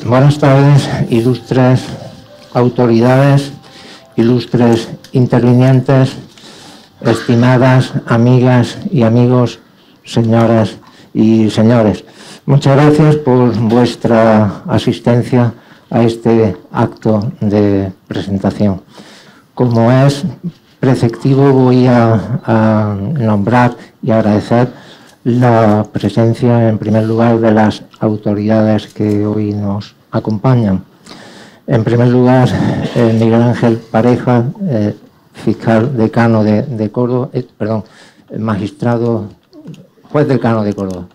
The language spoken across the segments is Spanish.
Buenas tardes, ilustres autoridades, ilustres intervinientes, estimadas amigas y amigos, señoras y señores. Muchas gracias por vuestra asistencia a este acto de presentación. Como es preceptivo, voy a nombrar y agradecer la presencia, en primer lugar, de las autoridades que hoy nos acompañan. En primer lugar, Miguel Ángel Pareja, fiscal decano de Córdoba, magistrado, juez decano de Córdoba,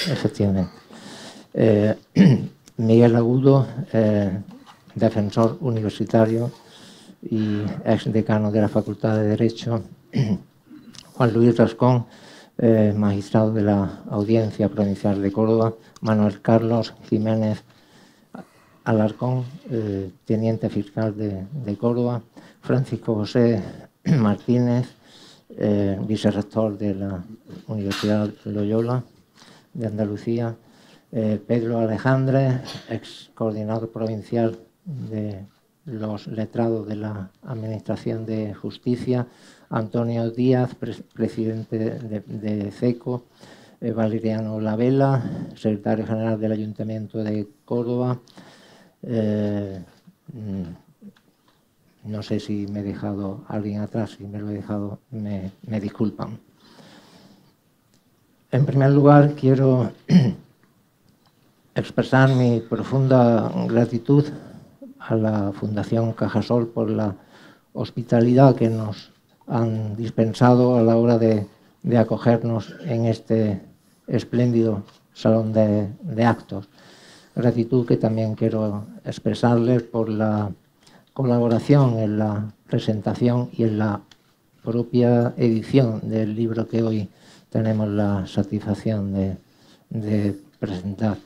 efectivamente. Miguel Agudo, defensor universitario y ex decano de la Facultad de Derecho. Juan Luis Rascón, magistrado de la Audiencia Provincial de Córdoba. Manuel Carlos Jiménez Alarcón, teniente fiscal de Córdoba. Francisco José Martínez, vicerrector de la Universidad Loyola de Andalucía. Pedro Alejandre, ex coordinador provincial de los letrados de la Administración de Justicia. Antonio Díaz, presidente de CECO. Valeriano Lavela, secretario general del Ayuntamiento de Córdoba. No sé si me he dejado a alguien atrás, si me lo he dejado, me disculpan. En primer lugar, quiero expresar mi profunda gratitud a la Fundación Cajasol por la hospitalidad que nos han dispensado a la hora de acogernos en este espléndido salón de actos. Gratitud que también quiero expresarles por la colaboración en la presentación y en la propia edición del libro que hoy tenemos la satisfacción de presentar.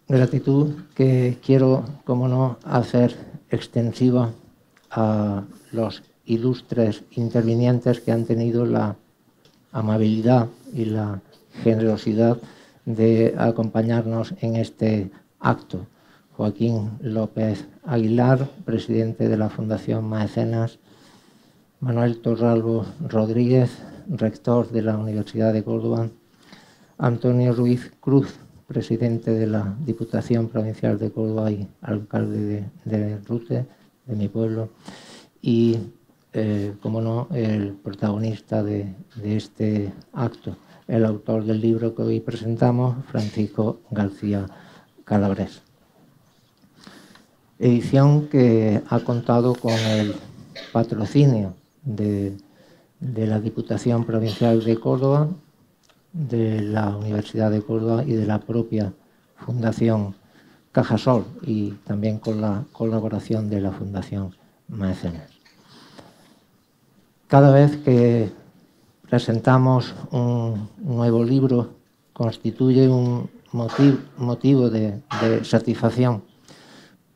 Gratitud que quiero, como no, hacer extensiva a los ilustres intervinientes que han tenido la amabilidad y la generosidad de acompañarnos en este acto. Joaquín López Aguilar, presidente de la Fundación Maecenas. Manuel Torralbo Rodríguez, rector de la Universidad de Córdoba. Antonio Ruiz Cruz, presidente de la Diputación Provincial de Córdoba y alcalde de Rute, de mi pueblo. Y, como no, el protagonista de este acto, el autor del libro que hoy presentamos, Francisco García Calabrés. Edición que ha contado con el patrocinio de la Diputación Provincial de Córdoba, de la Universidad de Córdoba y de la propia Fundación Cajasol, y también con la colaboración de la Fundación Maecenas. Cada vez que presentamos un nuevo libro constituye un motivo de satisfacción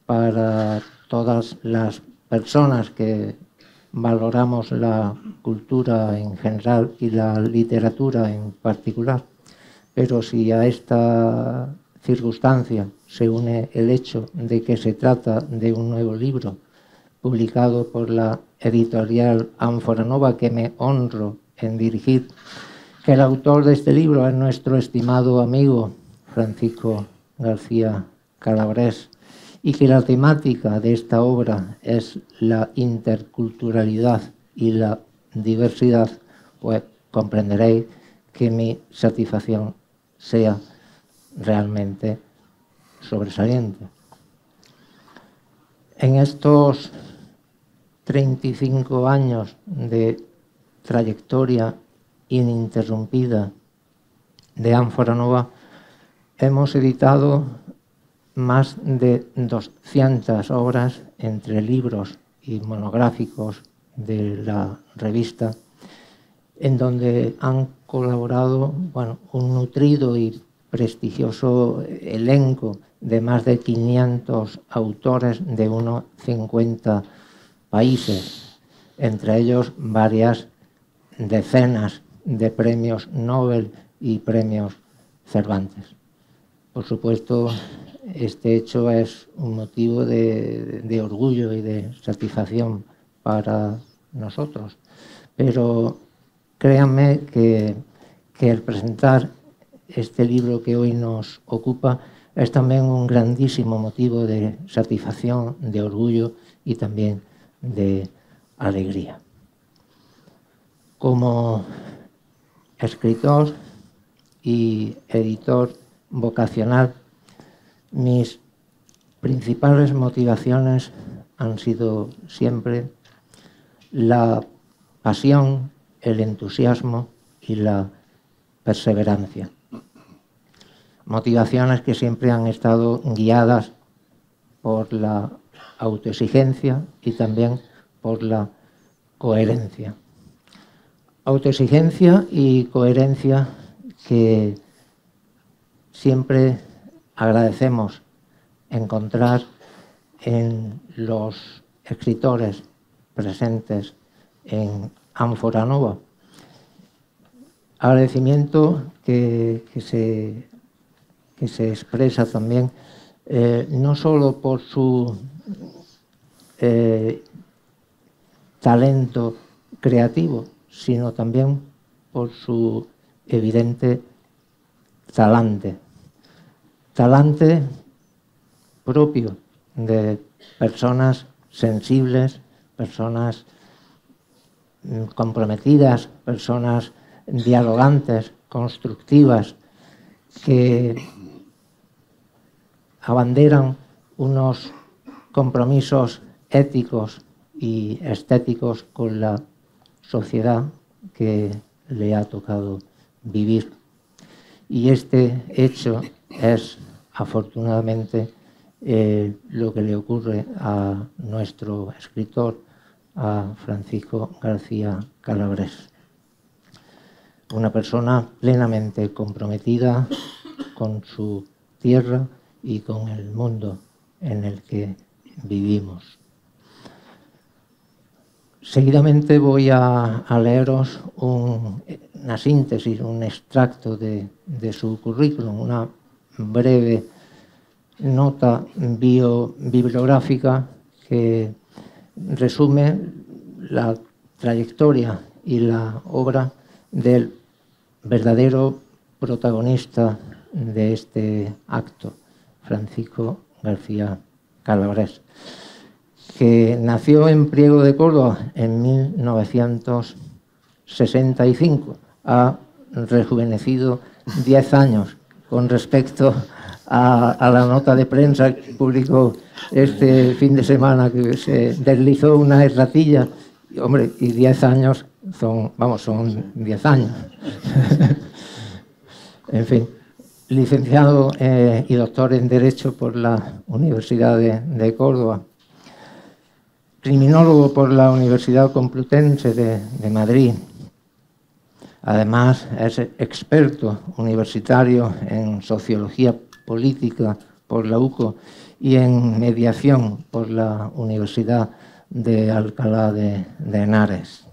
para todas las personas que valoramos la cultura en general y la literatura en particular. Pero si a esta circunstancia se une el hecho de que se trata de un nuevo libro publicado por la editorial Ánfora Nova, que me honro en dirigir, que el autor de este libro es nuestro estimado amigo Francisco García Calabrés, y que la temática de esta obra es la interculturalidad y la diversidad, pues comprenderéis que mi satisfacción sea realmente sobresaliente. En estos 35 años de trayectoria ininterrumpida de Ánfora Nova, hemos editado más de 200 obras entre libros y monográficos de la revista, en donde han colaborado, bueno, un nutrido y prestigioso elenco de más de 500 autores de unos 50 países. entre ellos varias decenas de premios Nobel y premios Cervantes. Por supuesto, este hecho es un motivo de orgullo y de satisfacción para nosotros, pero créanme que el presentar este libro que hoy nos ocupa es también un grandísimo motivo de satisfacción, de orgullo y también de alegría. Como escritor y editor vocacional, mis principales motivaciones han sido siempre la pasión, el entusiasmo y la perseverancia. Motivaciones que siempre han estado guiadas por la autoexigencia y también por la coherencia. Autoexigencia y coherencia que siempre agradecemos encontrar en los escritores presentes en Ánfora Nova. Agradecimiento que se expresa también no solo por su talento creativo, sino también por su evidente talante propio de personas sensibles, personas comprometidas, personas dialogantes, constructivas, que abanderan unos compromisos éticos y estéticos con la sociedad que le ha tocado vivir. Y este hecho es, afortunadamente, lo que le ocurre a nuestro escritor, a Francisco García Calabrés. Una persona plenamente comprometida con su tierra y con el mundo en el que vivimos. Seguidamente voy a leeros una síntesis, un extracto de su currículum, una breve nota bibliográfica que resume la trayectoria y la obra del verdadero protagonista de este acto, Francisco García Calabrés, que nació en Priego de Córdoba en 1965. Ha rejuvenecido 10 años con respecto a la nota de prensa que publicó este fin de semana, que se deslizó una erratilla. Y, hombre, y 10 años son 10 años. En fin, licenciado y doctor en Derecho por la Universidad de Córdoba, criminólogo por la Universidad Complutense de Madrid. Además, es experto universitario en sociología política por la UCO y en mediación por la Universidad de Alcalá de Henares.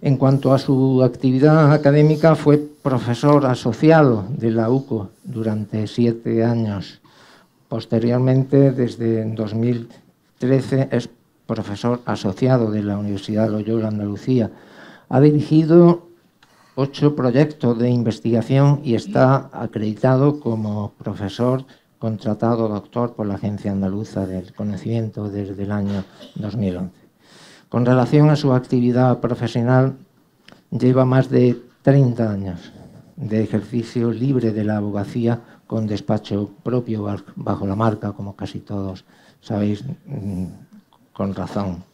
En cuanto a su actividad académica, fue profesor asociado de la UCO durante 7 años. Posteriormente, desde 2013, es profesor asociado de la Universidad Loyola Andalucía. Ha dirigido 8 proyectos de investigación y está acreditado como profesor contratado doctor por la Agencia Andaluza del Conocimiento desde el año 2011. Con relación a su actividad profesional, lleva más de 30 años de ejercicio libre de la abogacía con despacho propio bajo la marca, como casi todos sabéis, con razón.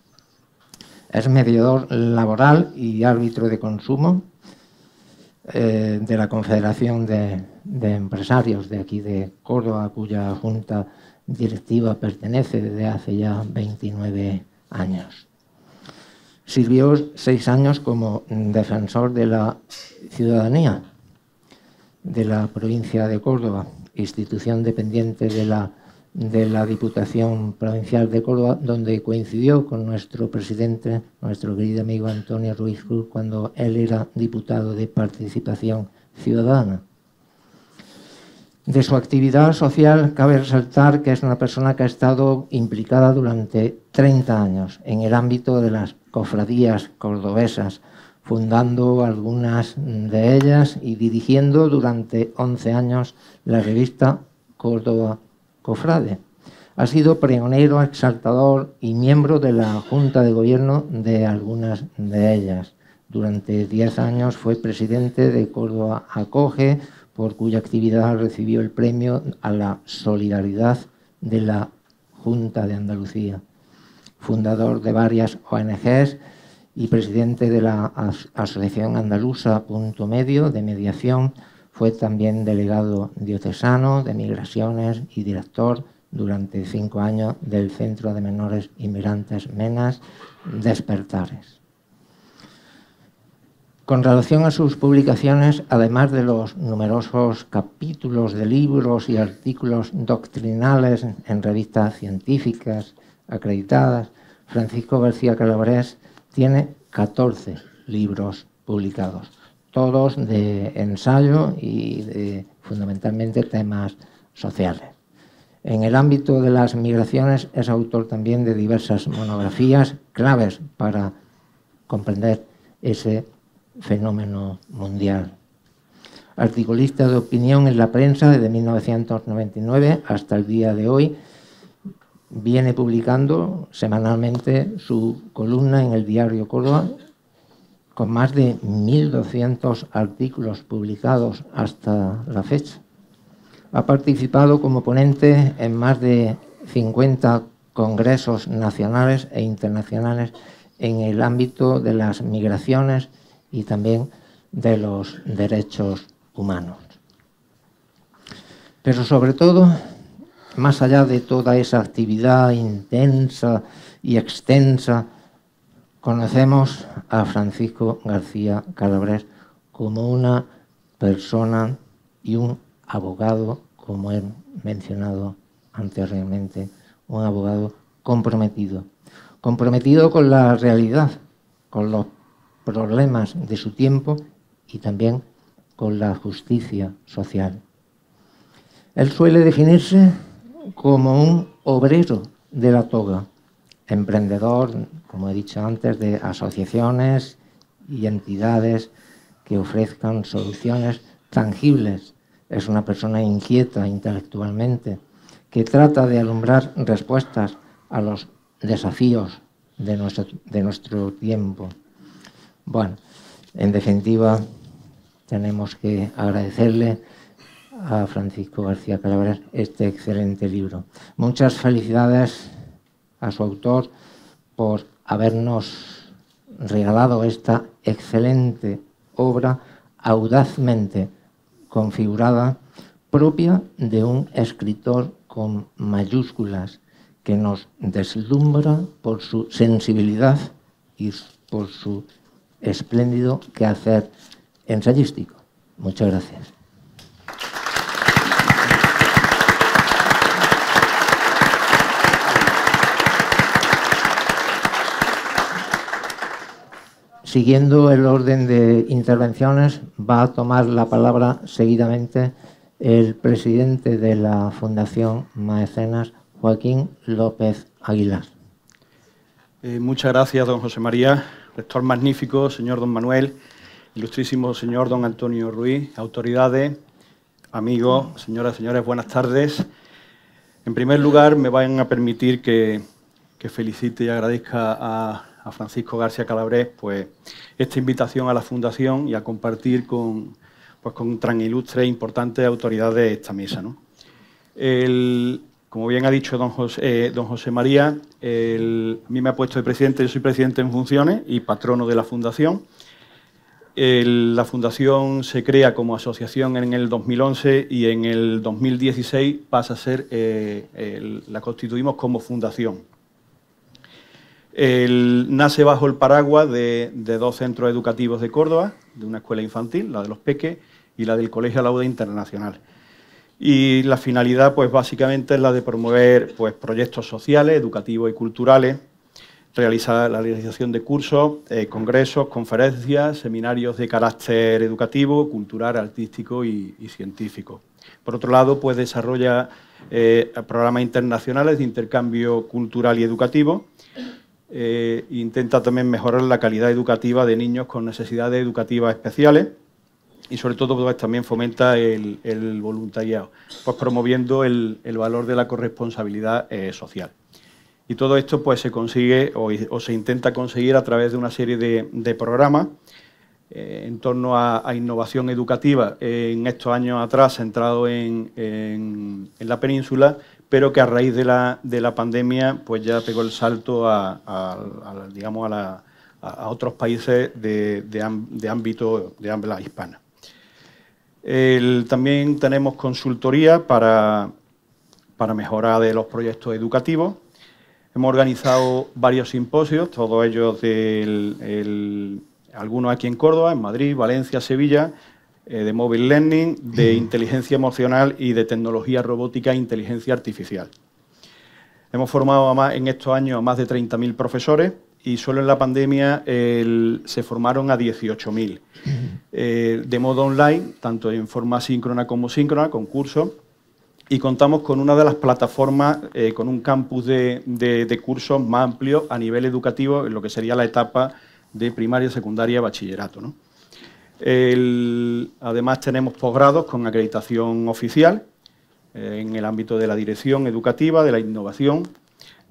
Es mediador laboral y árbitro de consumo de la Confederación de Empresarios de aquí de Córdoba, cuya junta directiva pertenece desde hace ya 29 años. Sirvió 6 años como defensor de la ciudadanía de la provincia de Córdoba, institución dependiente de la de la Diputación Provincial de Córdoba, donde coincidió con nuestro presidente, nuestro querido amigo Antonio Ruiz Cruz, cuando él era diputado de Participación Ciudadana. De su actividad social cabe resaltar que es una persona que ha estado implicada durante 30 años en el ámbito de las cofradías cordobesas, fundando algunas de ellas y dirigiendo durante 11 años la revista Córdoba Cofrade. Ha sido pregonero, exaltador y miembro de la Junta de Gobierno de algunas de ellas. Durante 10 años fue presidente de Córdoba Acoge, por cuya actividad recibió el premio a la solidaridad de la Junta de Andalucía. Fundador de varias ONGs y presidente de la Asociación Andaluza Punto Medio de Mediación, fue también delegado diocesano de Migraciones y director durante 5 años del Centro de Menores Inmigrantes MENAS Despertares. Con relación a sus publicaciones, además de los numerosos capítulos de libros y artículos doctrinales en revistas científicas acreditadas, Francisco García Calabrés tiene 14 libros publicados, todos de ensayo y de fundamentalmente temas sociales. En el ámbito de las migraciones es autor también de diversas monografías claves para comprender ese fenómeno mundial. Articulista de opinión en la prensa desde 1999 hasta el día de hoy, viene publicando semanalmente su columna en el diario Córdoba, con más de 1.200 artículos publicados hasta la fecha. Ha participado como ponente en más de 50 congresos nacionales e internacionales en el ámbito de las migraciones y también de los derechos humanos. Pero sobre todo, más allá de toda esa actividad intensa y extensa, conocemos a Francisco García Calabrés como una persona y un abogado, como he mencionado anteriormente, un abogado comprometido con la realidad, con los problemas de su tiempo y también con la justicia social. Él suele definirse como un obrero de la toga, emprendedor, como he dicho antes, de asociaciones y entidades que ofrezcan soluciones tangibles. Es una persona inquieta intelectualmente, que trata de alumbrar respuestas a los desafíos de nuestro tiempo. Bueno, en definitiva, tenemos que agradecerle a Francisco García Calabrés este excelente libro. Muchas felicidades a su autor por habernos regalado esta excelente obra audazmente configurada, propia de un escritor con mayúsculas que nos deslumbra por su sensibilidad y por su espléndido quehacer ensayístico. Muchas gracias. Siguiendo el orden de intervenciones, va a tomar la palabra seguidamente el presidente de la Fundación Maecenas, Joaquín López Aguilar. Muchas gracias, don José María, rector magnífico, señor don Manuel, ilustrísimo señor don Antonio Ruiz, autoridades, amigos, señoras y señores, buenas tardes. En primer lugar, me van a permitir que felicite y agradezca a Francisco García Calabrés pues, esta invitación a la Fundación y a compartir con tan ilustres e importantes autoridades de esta mesa, ¿no? Como bien ha dicho don José María, a mí me ha puesto de presidente, yo soy presidente en funciones y patrono de la Fundación. La Fundación se crea como asociación en el 2011 y en el 2016 pasa a ser, la constituimos como fundación. Nace bajo el paraguas de dos centros educativos de Córdoba, de una escuela infantil, la de los Peques, y la del Colegio Lauda Internacional. Y la finalidad, pues básicamente es la de promover pues, proyectos sociales, educativos y culturales, realizar la realización de cursos, congresos, conferencias, seminarios de carácter educativo, cultural, artístico y científico. Por otro lado, pues desarrolla programas internacionales de intercambio cultural y educativo. Intenta también mejorar la calidad educativa de niños con necesidades educativas especiales y sobre todo pues, también fomenta el voluntariado, pues promoviendo el valor de la corresponsabilidad social. Y todo esto pues se consigue o se intenta conseguir a través de una serie de programas en torno a innovación educativa en estos años atrás centrado en la península, pero que a raíz de la pandemia pues ya pegó el salto a otros países de ámbito de habla hispana. También tenemos consultoría para mejora de los proyectos educativos. Hemos organizado varios simposios, todos ellos algunos aquí en Córdoba, en Madrid, Valencia, Sevilla, de Mobile Learning, de inteligencia emocional y de tecnología robótica e inteligencia artificial. Hemos formado en estos años a más de 30.000 profesores y solo en la pandemia se formaron a 18.000. De modo online, tanto en forma síncrona como síncrona, con cursos, y contamos con una de las plataformas, con un campus de cursos más amplio a nivel educativo en lo que sería la etapa de primaria, secundaria, bachillerato, ¿no? Además tenemos posgrados con acreditación oficial en el ámbito de la dirección educativa, de la innovación,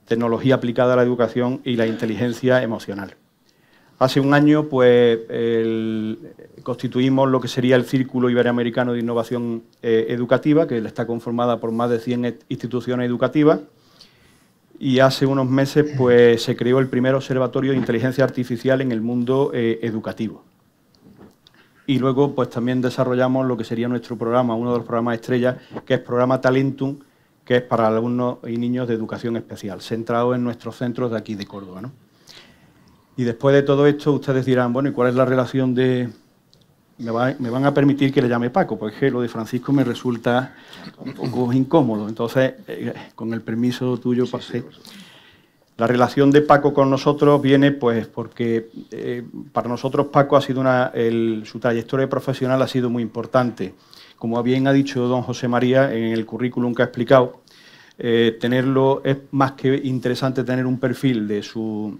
tecnología aplicada a la educación y la inteligencia emocional. Hace un año pues, constituimos lo que sería el Círculo Iberoamericano de Innovación Educativa, que está conformada por más de 100 instituciones educativas, y hace unos meses pues, se creó el primer observatorio de inteligencia artificial en el mundo educativo. Y luego pues, también desarrollamos lo que sería nuestro programa, uno de los programas estrella, que es Programa Talentum, que es para alumnos y niños de educación especial, centrado en nuestros centros de aquí de Córdoba, ¿no? Y después de todo esto, ustedes dirán, bueno, ¿y cuál es la relación de...? Me van a permitir que le llame Paco, porque lo de Francisco me resulta un poco incómodo. Entonces, con el permiso tuyo, pasé. La relación de Paco con nosotros viene pues porque para nosotros Paco ha sido su trayectoria profesional ha sido muy importante. Como bien ha dicho don José María en el currículum que ha explicado, tenerlo es más que interesante tener un perfil de su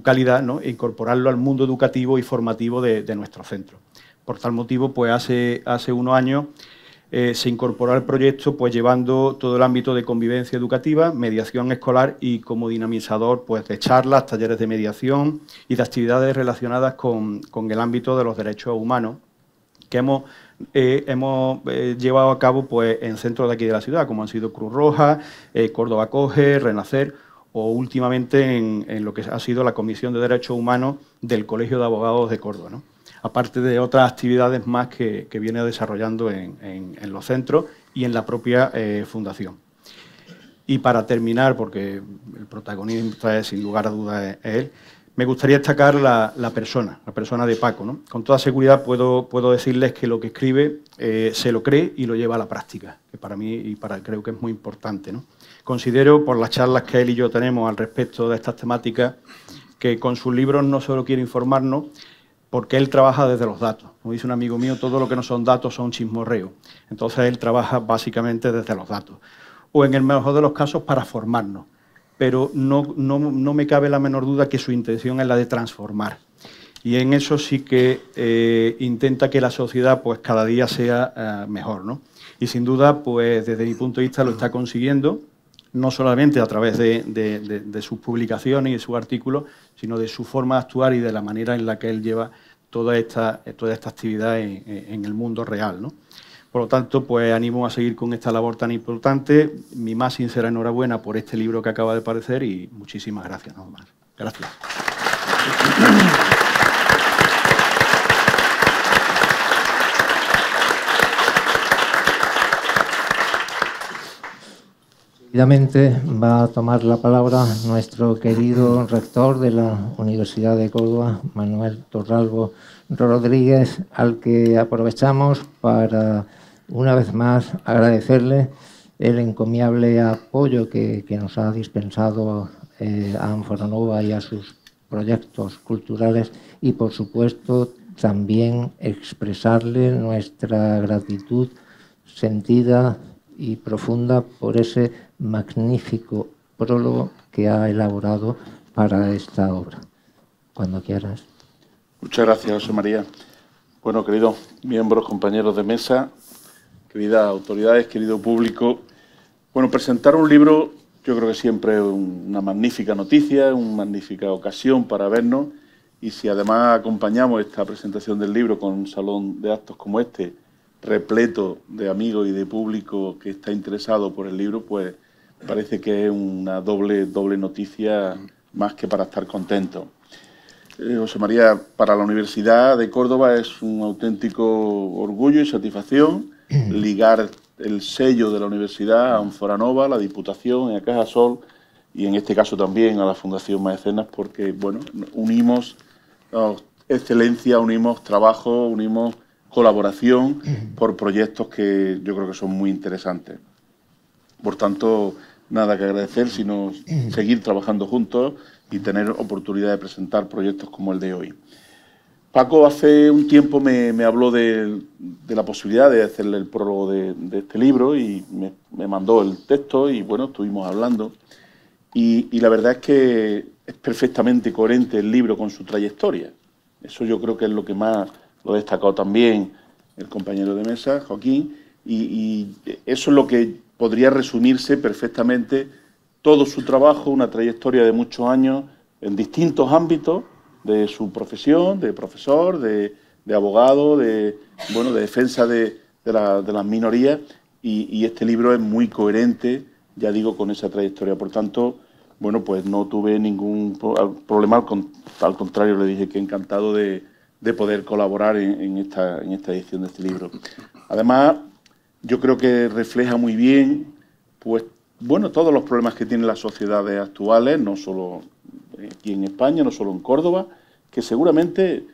calidad, ¿no? E incorporarlo al mundo educativo y formativo de nuestro centro. Por tal motivo, pues hace unos años se incorporó al proyecto pues llevando todo el ámbito de convivencia educativa, mediación escolar y como dinamizador pues de charlas, talleres de mediación y de actividades relacionadas con el ámbito de los derechos humanos que hemos llevado a cabo pues, en centros de aquí de la ciudad, como han sido Cruz Roja, Córdoba Acoge, Renacer, o últimamente en lo que ha sido la Comisión de Derechos Humanos del Colegio de Abogados de Córdoba, ¿no? Aparte de otras actividades más que viene desarrollando en los centros y en la propia fundación. Y para terminar, porque el protagonista es, sin lugar a dudas es él, me gustaría destacar la persona de Paco, ¿no? Con toda seguridad puedo decirles que lo que escribe se lo cree y lo lleva a la práctica, que para mí creo que es muy importante, ¿no? Considero, por las charlas que él y yo tenemos al respecto de estas temáticas, que con sus libros no solo quiere informarnos, porque él trabaja desde los datos. Como dice un amigo mío, todo lo que no son datos son chismorreo. Entonces él trabaja básicamente desde los datos. O en el mejor de los casos para formarnos. Pero no me cabe la menor duda que su intención es la de transformar. Y en eso sí que intenta que la sociedad pues cada día sea mejor, ¿no? Y sin duda, pues desde mi punto de vista lo está consiguiendo, no solamente a través de sus publicaciones y de sus artículos, sino de su forma de actuar y de la manera en la que él lleva toda esta actividad en el mundo real, ¿no? Por lo tanto, pues animo a seguir con esta labor tan importante. Mi más sincera enhorabuena por este libro que acaba de aparecer y muchísimas gracias, nada más. Gracias. Seguidamente va a tomar la palabra nuestro querido rector de la Universidad de Córdoba, Manuel Torralbo Rodríguez, al que aprovechamos para una vez más agradecerle el encomiable apoyo que nos ha dispensado a Ánfora Nova y a sus proyectos culturales y, por supuesto, también expresarle nuestra gratitud sentida y profunda por ese magnífico prólogo que ha elaborado para esta obra. Cuando quieras. Muchas gracias, José María. Bueno, queridos miembros, compañeros de mesa, queridas autoridades, querido público, bueno, presentar un libro yo creo que siempre es una magnífica noticia, una magnífica ocasión para vernos, y si además acompañamos esta presentación del libro con un salón de actos como este, repleto de amigos y de público que está interesado por el libro, pues parece que es una doble noticia más que para estar contentos. José María, para la Universidad de Córdoba es un auténtico orgullo y satisfacción ligar el sello de la universidad a Ánfora Nova, a la Diputación, a Cajasol y en este caso también a la Fundación Maecenas, porque bueno, unimos excelencia, unimos trabajo, unimos colaboración por proyectos que yo creo que son muy interesantes. Por tanto, nada que agradecer, sino seguir trabajando juntos y tener oportunidad de presentar proyectos como el de hoy. Paco hace un tiempo me habló de la posibilidad de hacerle el prólogo de este libro y me mandó el texto y bueno, estuvimos hablando. Y la verdad es que es perfectamente coherente el libro con su trayectoria. Eso yo creo que es lo que más lo ha destacado también el compañero de mesa, Joaquín, y eso es lo que podría resumirse perfectamente todo su trabajo, una trayectoria de muchos años en distintos ámbitos de su profesión, de profesor, de abogado, de defensa de las minorías, y este libro es muy coherente, ya digo, con esa trayectoria. Por tanto, bueno, pues no tuve ningún problema, al contrario, le dije que encantado de poder colaborar en esta edición de este libro. Además, yo creo que refleja muy bien, pues, bueno, todos los problemas que tienen las sociedades actuales, no solo aquí en España, no solo en Córdoba, que seguramente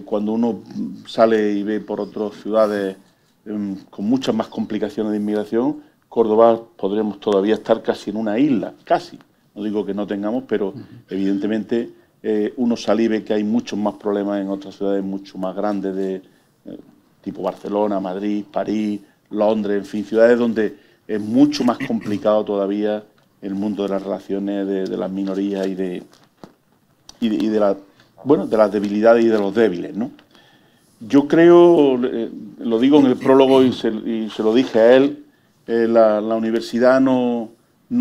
cuando uno sale y ve por otras ciudades con muchas más complicaciones de inmigración, Córdoba podríamos todavía estar casi en una isla, casi. No digo que no tengamos, pero evidentemente uno sale y ve que hay muchos más problemas en otras ciudades mucho más grandes, de tipo Barcelona, Madrid, París, Londres, en fin, ciudades donde es mucho más complicado todavía el mundo de las relaciones de las minorías y de las debilidades y de los débiles, ¿no? Yo creo, lo digo en el prólogo y se lo dije a él, la universidad no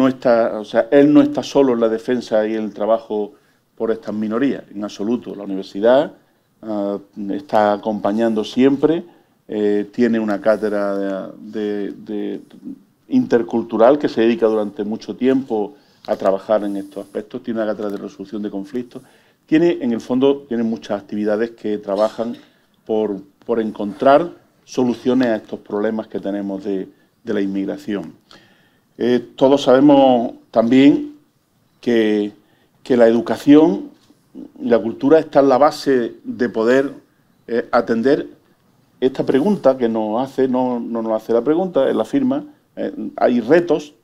está, o sea, él no está solo en la defensa y en el trabajo por estas minorías, en absoluto. La universidad está acompañando siempre, tiene una cátedra de intercultural que se dedica durante mucho tiempo a trabajar en estos aspectos, tiene una cátedra de resolución de conflictos, en el fondo, tiene muchas actividades que trabajan por encontrar soluciones a estos problemas que tenemos de la inmigración. Todos sabemos también que la educación y la cultura está en la base de poder atender esta pregunta que nos hace, no nos hace la pregunta, él afirma, hay retos,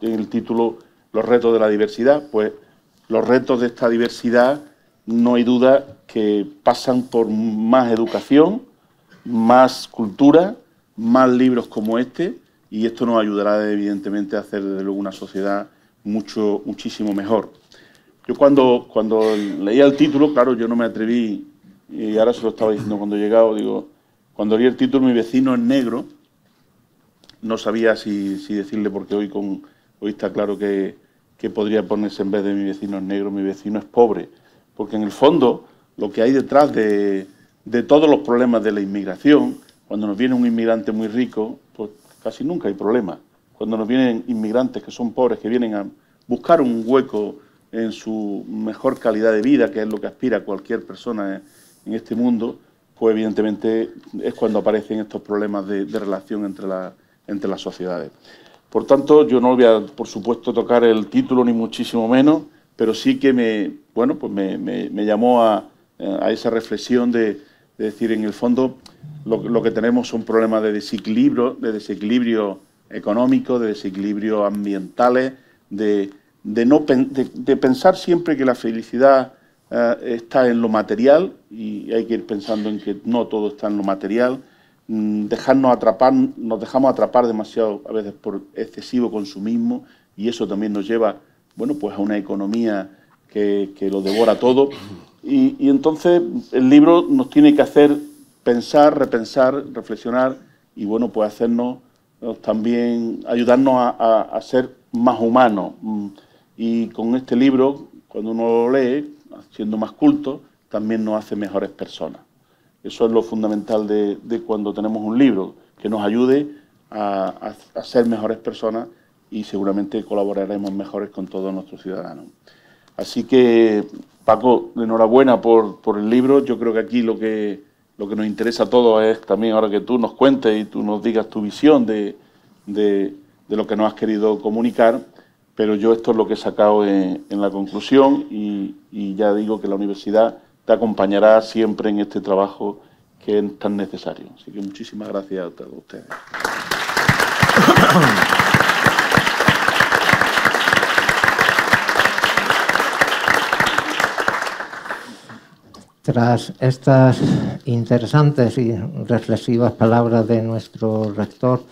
en el título Los retos de la diversidad, pues los retos de esta diversidad no hay duda que pasan por más educación, más cultura, más libros como este, y esto nos ayudará evidentemente a hacer desde luego una sociedad muchísimo mejor. Yo cuando leía el título, claro, yo no me atreví, y ahora se lo estaba diciendo cuando he llegado, digo, cuando leí el título, Mi vecino es negro, no sabía si decirle, porque hoy está claro que podría ponerse en vez de Mi vecino es negro, Mi vecino es pobre, porque en el fondo lo que hay detrás de todos los problemas de la inmigración, cuando nos viene un inmigrante muy rico, pues casi nunca hay problema. Cuando nos vienen inmigrantes que son pobres, que vienen a buscar un hueco en su mejor calidad de vida, que es lo que aspira cualquier persona en este mundo, pues evidentemente es cuando aparecen estos problemas de relación entre las sociedades. Por tanto, yo no voy a, por supuesto, tocar el título ni muchísimo menos, pero sí que me llamó a esa reflexión de Es decir, en el fondo lo que tenemos son problemas de desequilibrio económico, de desequilibrio ambientales, de pensar siempre que la felicidad está en lo material, y hay que ir pensando en que no todo está en lo material. Nos dejamos atrapar demasiado a veces por excesivo consumismo, y eso también nos lleva, bueno, pues a una economía que lo devora todo. Y entonces el libro nos tiene que hacer pensar, repensar, reflexionar y, bueno, pues hacernos también, ayudarnos a ser más humanos. Y con este libro, cuando uno lo lee, siendo más culto, también nos hace mejores personas. Eso es lo fundamental de cuando tenemos un libro, que nos ayude a ser mejores personas, y seguramente colaboraremos mejores con todos nuestros ciudadanos. Así que, Paco, enhorabuena por el libro. Yo creo que aquí lo que nos interesa a todos es también ahora que tú nos cuentes y tú nos digas tu visión de lo que nos has querido comunicar, pero yo esto es lo que he sacado en la conclusión, y ya digo que la universidad te acompañará siempre en este trabajo que es tan necesario. Así que muchísimas gracias a todos ustedes. Tras estas interesantes y reflexivas palabras de nuestro rector,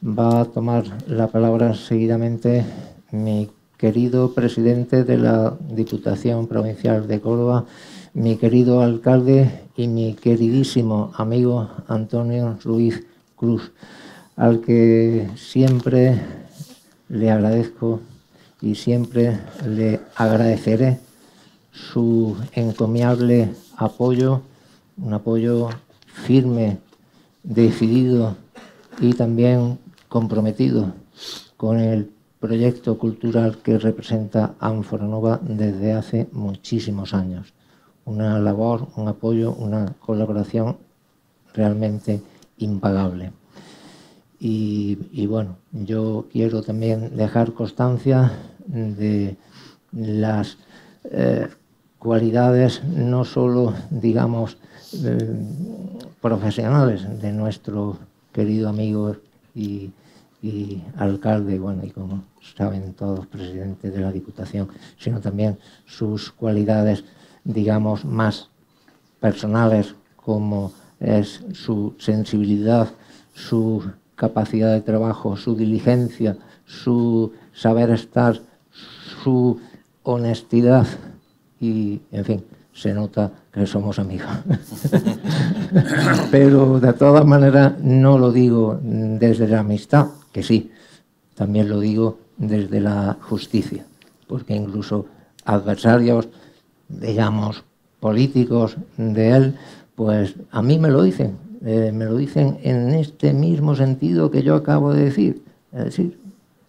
va a tomar la palabra seguidamente mi querido presidente de la Diputación Provincial de Córdoba, mi querido alcalde y mi queridísimo amigo Antonio Ruiz Cruz, al que siempre le agradezco y siempre le agradeceré su encomiable apoyo, un apoyo firme, decidido y también comprometido con el proyecto cultural que representa Ánfora Nova desde hace muchísimos años. Una labor, un apoyo, una colaboración realmente impagable. Y bueno, yo quiero también dejar constancia de las cualidades no solo, digamos, profesionales de nuestro querido amigo y alcalde, bueno, y como saben todos, presidente de la Diputación, sino también sus cualidades, digamos, más personales, como es su sensibilidad, su capacidad de trabajo, su diligencia, su saber estar, su honestidad y, en fin, se nota que somos amigos. Pero de todas maneras no lo digo desde la amistad, que sí, también lo digo desde la justicia, porque incluso adversarios, digamos, políticos de él, pues a mí me lo dicen en este mismo sentido que yo acabo de decir, es decir,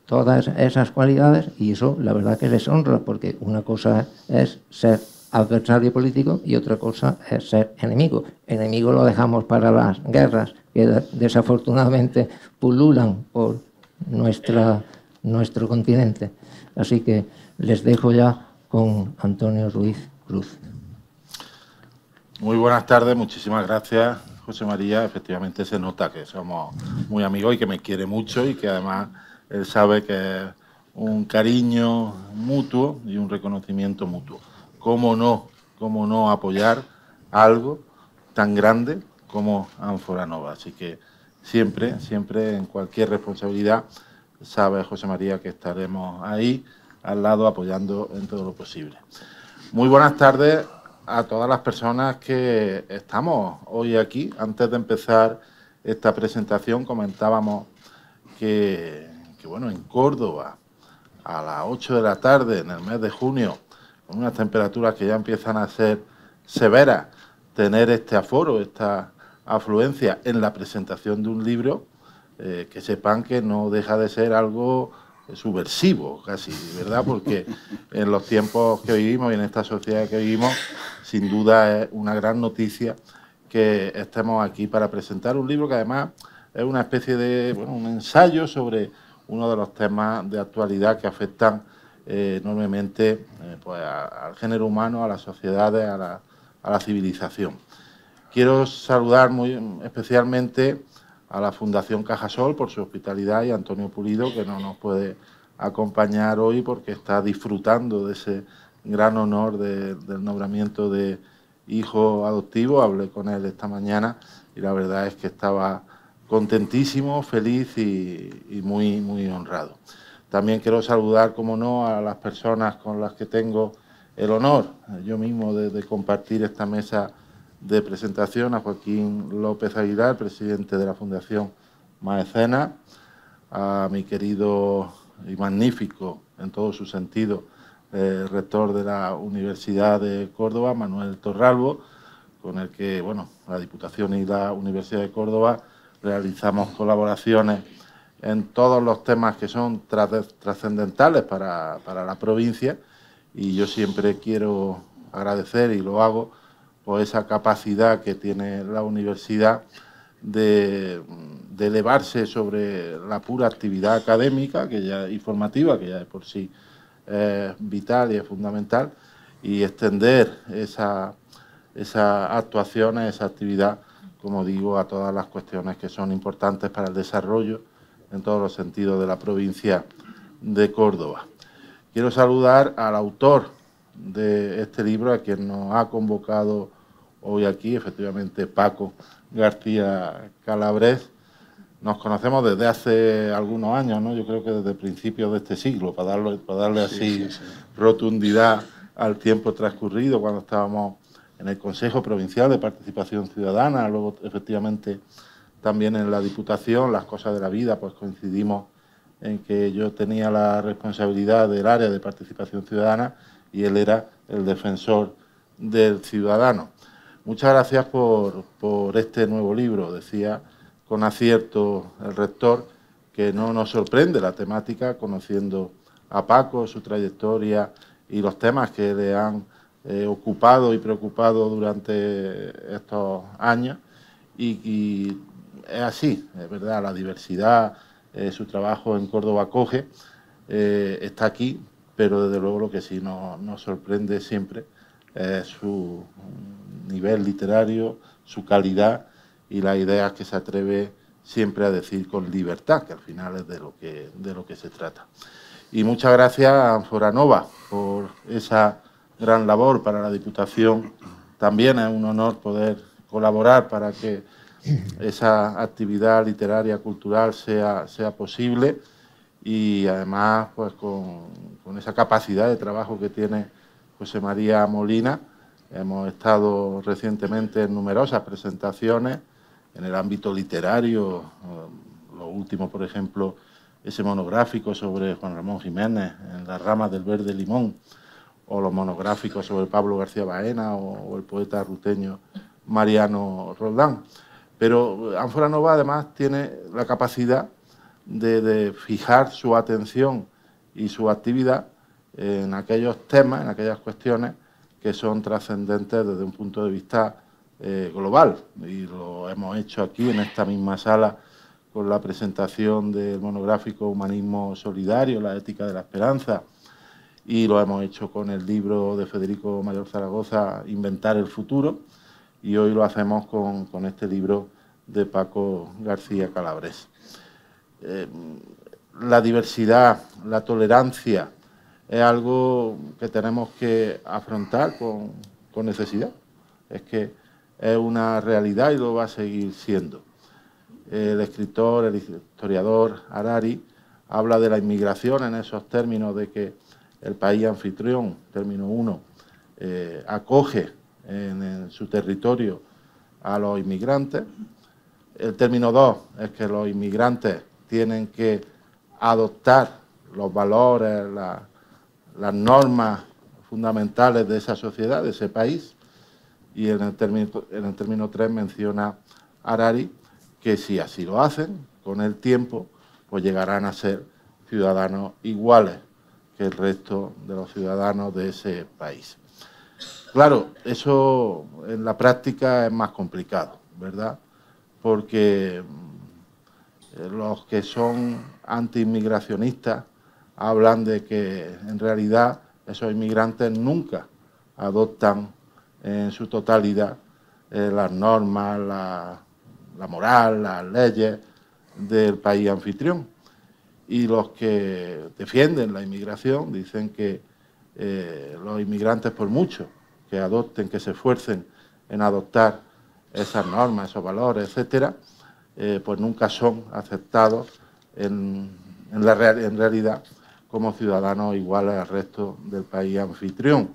todas esas cualidades, y eso la verdad que les honra, porque una cosa es ser adversario político y otra cosa es ser enemigo. Enemigo lo dejamos para las guerras que desafortunadamente pululan por nuestro continente. Así que les dejo ya con Antonio Ruiz Cruz. Muy buenas tardes, muchísimas gracias, José María. Efectivamente se nota que somos muy amigos y que me quiere mucho, y que además él sabe que es un cariño mutuo y un reconocimiento mutuo. ¿Cómo no apoyar algo tan grande como Ánfora Nova? Así que siempre, en cualquier responsabilidad, sabe José María que estaremos ahí al lado apoyando en todo lo posible. Muy buenas tardes a todas las personas que estamos hoy aquí. Antes de empezar esta presentación comentábamos que bueno, en Córdoba a las 8 de la tarde en el mes de junio, con unas temperaturas que ya empiezan a ser severas, tener este aforo, esta afluencia en la presentación de un libro, que sepan que no deja de ser algo subversivo casi, ¿verdad? Porque en los tiempos que vivimos y en esta sociedad que vivimos, sin duda es una gran noticia que estemos aquí para presentar un libro que además es una especie de, bueno, un ensayo sobre uno de los temas de actualidad que afectan enormemente pues al género humano, a las sociedades, a la civilización. Quiero saludar muy especialmente a la Fundación Cajasol por su hospitalidad y a Antonio Pulido, que no nos puede acompañar hoy porque está disfrutando de ese gran honor del nombramiento de hijo adoptivo. Hablé con él esta mañana y la verdad es que estaba contentísimo, feliz y muy, muy honrado. También quiero saludar, como no, a las personas con las que tengo el honor, yo mismo, de compartir esta mesa de presentación, a Joaquín López Aguilar, presidente de la Fundación Maecena, a mi querido y magnífico, en todo su sentido, rector de la Universidad de Córdoba, Manuel Torralbo, con el que, bueno, la Diputación y la Universidad de Córdoba realizamos colaboraciones en todos los temas que son trascendentales para la provincia, y yo siempre quiero agradecer, y lo hago, por esa capacidad que tiene la universidad de elevarse sobre la pura actividad académica y formativa, que ya de por sí es vital y es fundamental, y extender esa actuación, esa actividad, como digo, a todas las cuestiones que son importantes para el desarrollo en todos los sentidos de la provincia de Córdoba. Quiero saludar al autor de este libro, a quien nos ha convocado hoy aquí, efectivamente Paco García Calabres. Nos conocemos desde hace algunos años, ¿no? Yo creo que desde principios de este siglo, para darle así rotundidad al tiempo transcurrido, cuando estábamos en el Consejo Provincial de Participación Ciudadana, luego efectivamente también en la Diputación. Las cosas de la vida, pues coincidimos en que yo tenía la responsabilidad del área de participación ciudadana y él era el defensor del ciudadano. Muchas gracias por este nuevo libro. Decía con acierto el rector que no nos sorprende la temática, conociendo a Paco, su trayectoria y los temas que le han ocupado y preocupado durante estos años. Y es así, es verdad, la diversidad, su trabajo en Córdoba Coge, está aquí, pero desde luego lo que sí nos sorprende siempre es su nivel literario, su calidad y las ideas que se atreve siempre a decir con libertad, que al final es de lo que se trata. Y muchas gracias a Anforanova por esa gran labor para la Diputación. También es un honor poder colaborar para que esa actividad literaria, cultural sea posible, y además pues con esa capacidad de trabajo que tiene José María Molina. Hemos estado recientemente en numerosas presentaciones en el ámbito literario, lo último, por ejemplo, ese monográfico sobre Juan Ramón Jiménez en Las ramas del verde limón, o los monográficos sobre Pablo García Baena o el poeta ruteño Mariano Roldán. Pero Anforanova además tiene la capacidad de fijar su atención y su actividad en aquellos temas, en aquellas cuestiones que son trascendentes desde un punto de vista global, y lo hemos hecho aquí en esta misma sala con la presentación del monográfico Humanismo Solidario, la ética de la esperanza, y lo hemos hecho con el libro de Federico Mayor Zaragoza, Inventar el futuro, y hoy lo hacemos con este libro de Paco García Calabres. La diversidad, la tolerancia, es algo que tenemos que afrontar con necesidad. Es que es una realidad y lo va a seguir siendo. El escritor, el historiador Harari habla de la inmigración en esos términos de que el país anfitrión, término 1, acoge en su territorio a los inmigrantes. El término 2 es que los inmigrantes tienen que adoptar los valores, las normas fundamentales de esa sociedad, de ese país. Y en el término 3 menciona Harari que si así lo hacen, con el tiempo, pues llegarán a ser ciudadanos iguales que el resto de los ciudadanos de ese país. Claro, eso en la práctica es más complicado, ¿verdad? Porque los que son antiinmigracionistas hablan de que en realidad esos inmigrantes nunca adoptan en su totalidad las normas, la moral, las leyes del país anfitrión. Y los que defienden la inmigración dicen que los inmigrantes, por mucho que adopten, que se esfuercen en adoptar esas normas, esos valores, etcétera, pues nunca son aceptados en realidad como ciudadanos iguales al resto del país anfitrión.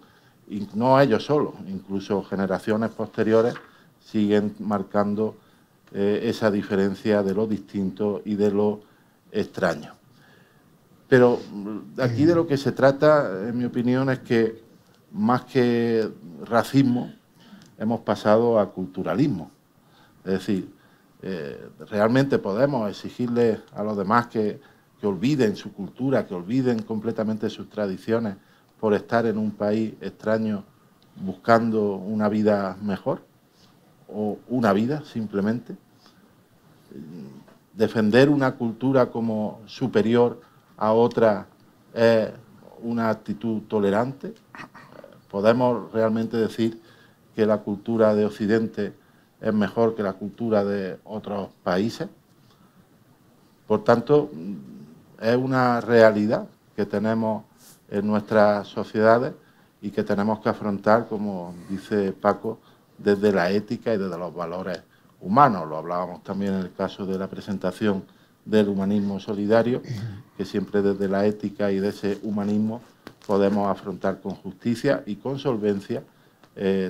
Y no ellos solos, incluso generaciones posteriores siguen marcando esa diferencia de lo distinto y de lo extraño. Pero aquí de lo que se trata, en mi opinión, es que más que racismo, hemos pasado a culturalismo. Es decir, realmente podemos exigirle a los demás que olviden su cultura, que olviden completamente sus tradiciones por estar en un país extraño buscando una vida mejor, o una vida simplemente. Defender una cultura como superior a otra es una actitud tolerante. ¿Podemos realmente decir que la cultura de Occidente es mejor que la cultura de otros países? Por tanto, es una realidad que tenemos en nuestras sociedades y que tenemos que afrontar, como dice Paco, desde la ética y desde los valores humanos. Lo hablábamos también en el caso de la presentación del humanismo solidario, que siempre desde la ética y de ese humanismo podemos afrontar con justicia y con solvencia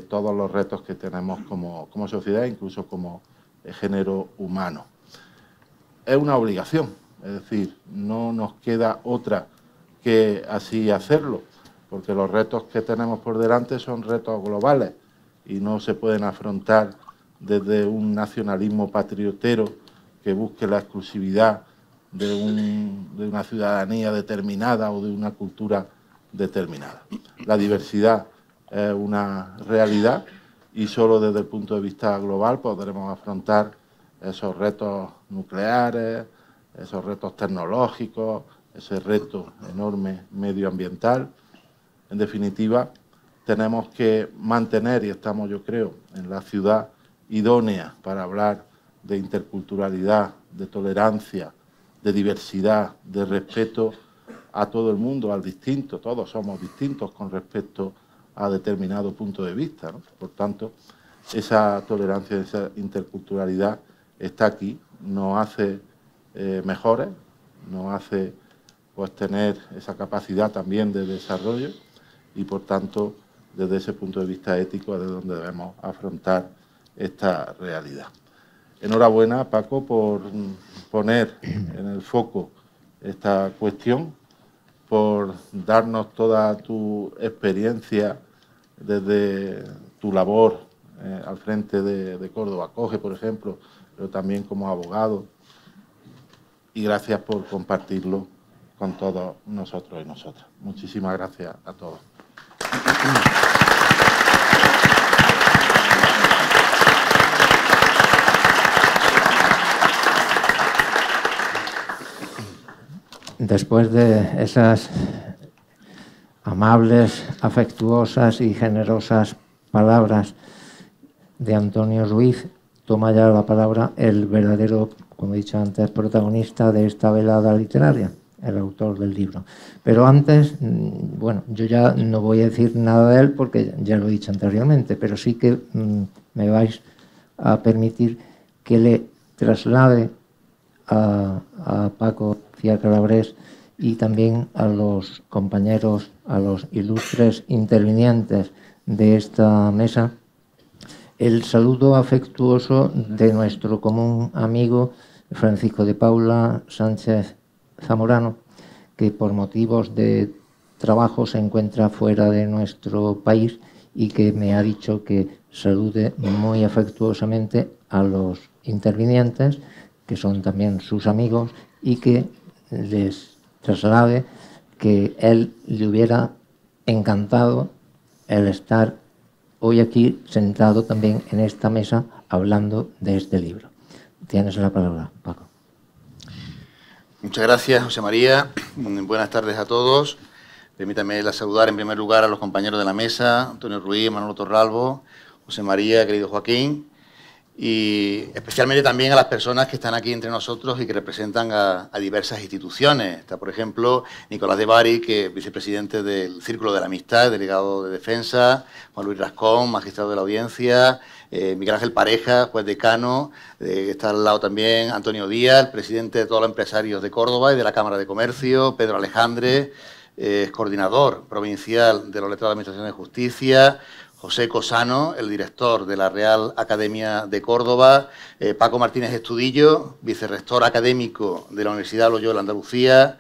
todos los retos que tenemos como sociedad, incluso como género humano. Es una obligación, es decir, no nos queda otra que así hacerlo, porque los retos que tenemos por delante son retos globales y no se pueden afrontar desde un nacionalismo patriotero que busque la exclusividad de una ciudadanía determinada o de una cultura determinada. La diversidad es una realidad y solo desde el punto de vista global podremos afrontar esos retos nucleares, esos retos tecnológicos, ese reto enorme medioambiental. En definitiva, tenemos que mantener, y estamos, yo creo, en la ciudad idónea para hablar de interculturalidad, de tolerancia, de diversidad, de respeto a todo el mundo, al distinto. Todos somos distintos con respecto a determinado punto de vista, ¿no? Por tanto, esa tolerancia, esa interculturalidad está aquí, nos hace mejores, nos hace pues tener esa capacidad también de desarrollo y, por tanto, desde ese punto de vista ético es de donde debemos afrontar esta realidad. Enhorabuena, Paco, por poner en el foco esta cuestión, por darnos toda tu experiencia desde tu labor al frente de Córdoba Acoge, por ejemplo, pero también como abogado. Y gracias por compartirlo con todos nosotros y nosotras. Muchísimas gracias a todos. Después de esas amables, afectuosas y generosas palabras de Antonio Ruiz, toma ya la palabra el verdadero, como he dicho antes, protagonista de esta velada literaria, el autor del libro. Pero antes, bueno, yo ya no voy a decir nada de él porque ya lo he dicho anteriormente, pero sí que me vais a permitir que le traslade a Paco Cía Calabrés y también a los compañeros, a los ilustres intervinientes de esta mesa, el saludo afectuoso de nuestro común amigo Francisco de Paula Sánchez Zamorano, que por motivos de trabajo se encuentra fuera de nuestro país y que me ha dicho que salude muy afectuosamente a los intervinientes, que son también sus amigos, y que les traslade que él le hubiera encantado el estar hoy aquí sentado también en esta mesa hablando de este libro. Tienes la palabra, Paco. Muchas gracias, José María. Buenas tardes a todos. Permítame saludar en primer lugar a los compañeros de la mesa, Antonio Ruiz, Manolo Torralbo, José María, querido Joaquín, y especialmente también a las personas que están aquí entre nosotros y que representan a diversas instituciones. Está, por ejemplo, Nicolás de Bari, que es vicepresidente del Círculo de la Amistad, delegado de Defensa, Juan Luis Rascón, magistrado de la Audiencia, Miguel Ángel Pareja, juez decano, está al lado también Antonio Díaz, el presidente de todos los empresarios de Córdoba y de la Cámara de Comercio, Pedro Alejandre, coordinador provincial de los letrados de Administración de Justicia, José Cosano, el director de la Real Academia de Córdoba, Paco Martínez Estudillo, vicerrector académico de la Universidad Loyola Andalucía,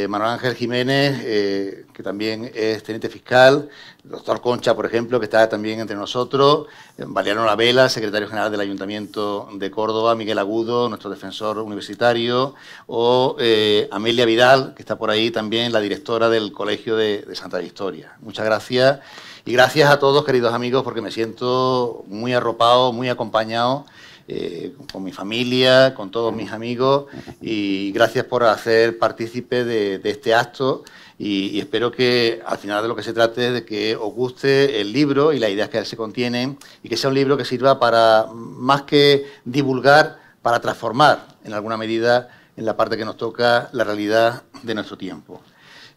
Manuel Ángel Jiménez, que también es teniente fiscal, el doctor Concha, por ejemplo, que está también entre nosotros, Valeriano Lavela, secretario general del Ayuntamiento de Córdoba, Miguel Agudo, nuestro defensor universitario, o Amelia Vidal, que está por ahí también, la directora del Colegio de Santa Victoria. Muchas gracias. Y gracias a todos, queridos amigos, porque me siento muy arropado, muy acompañado, con mi familia, con todos mis amigos, y gracias por hacer partícipe de este acto, y espero que al final de lo que se trate de que os guste el libro y las ideas que se contienen, y que sea un libro que sirva para, más que divulgar, para transformar en alguna medida, en la parte que nos toca, la realidad de nuestro tiempo.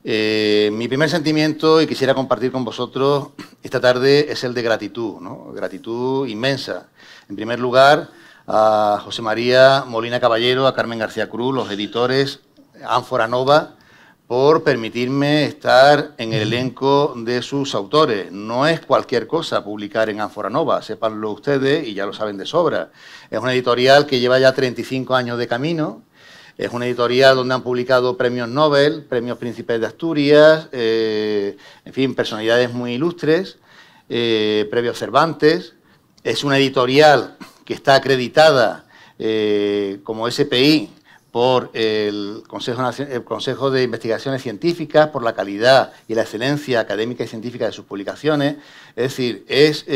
Mi primer sentimiento, y quisiera compartir con vosotros esta tarde, es el de gratitud, ¿no? Gratitud inmensa. En primer lugar, a José María Molina Caballero, a Carmen García Cruz, los editores, Ánfora Nova, por permitirme estar en el elenco de sus autores. No es cualquier cosa publicar en Ánfora Nova, sépanlo ustedes y ya lo saben de sobra. Es una editorial que lleva ya 35 años de camino. Es una editorial donde han publicado premios Nobel, premios Príncipes de Asturias, en fin, personalidades muy ilustres, premios Cervantes. Es una editorial que está acreditada como SPI por el Consejo de Investigaciones Científicas, por la calidad y la excelencia académica y científica de sus publicaciones. Es decir, es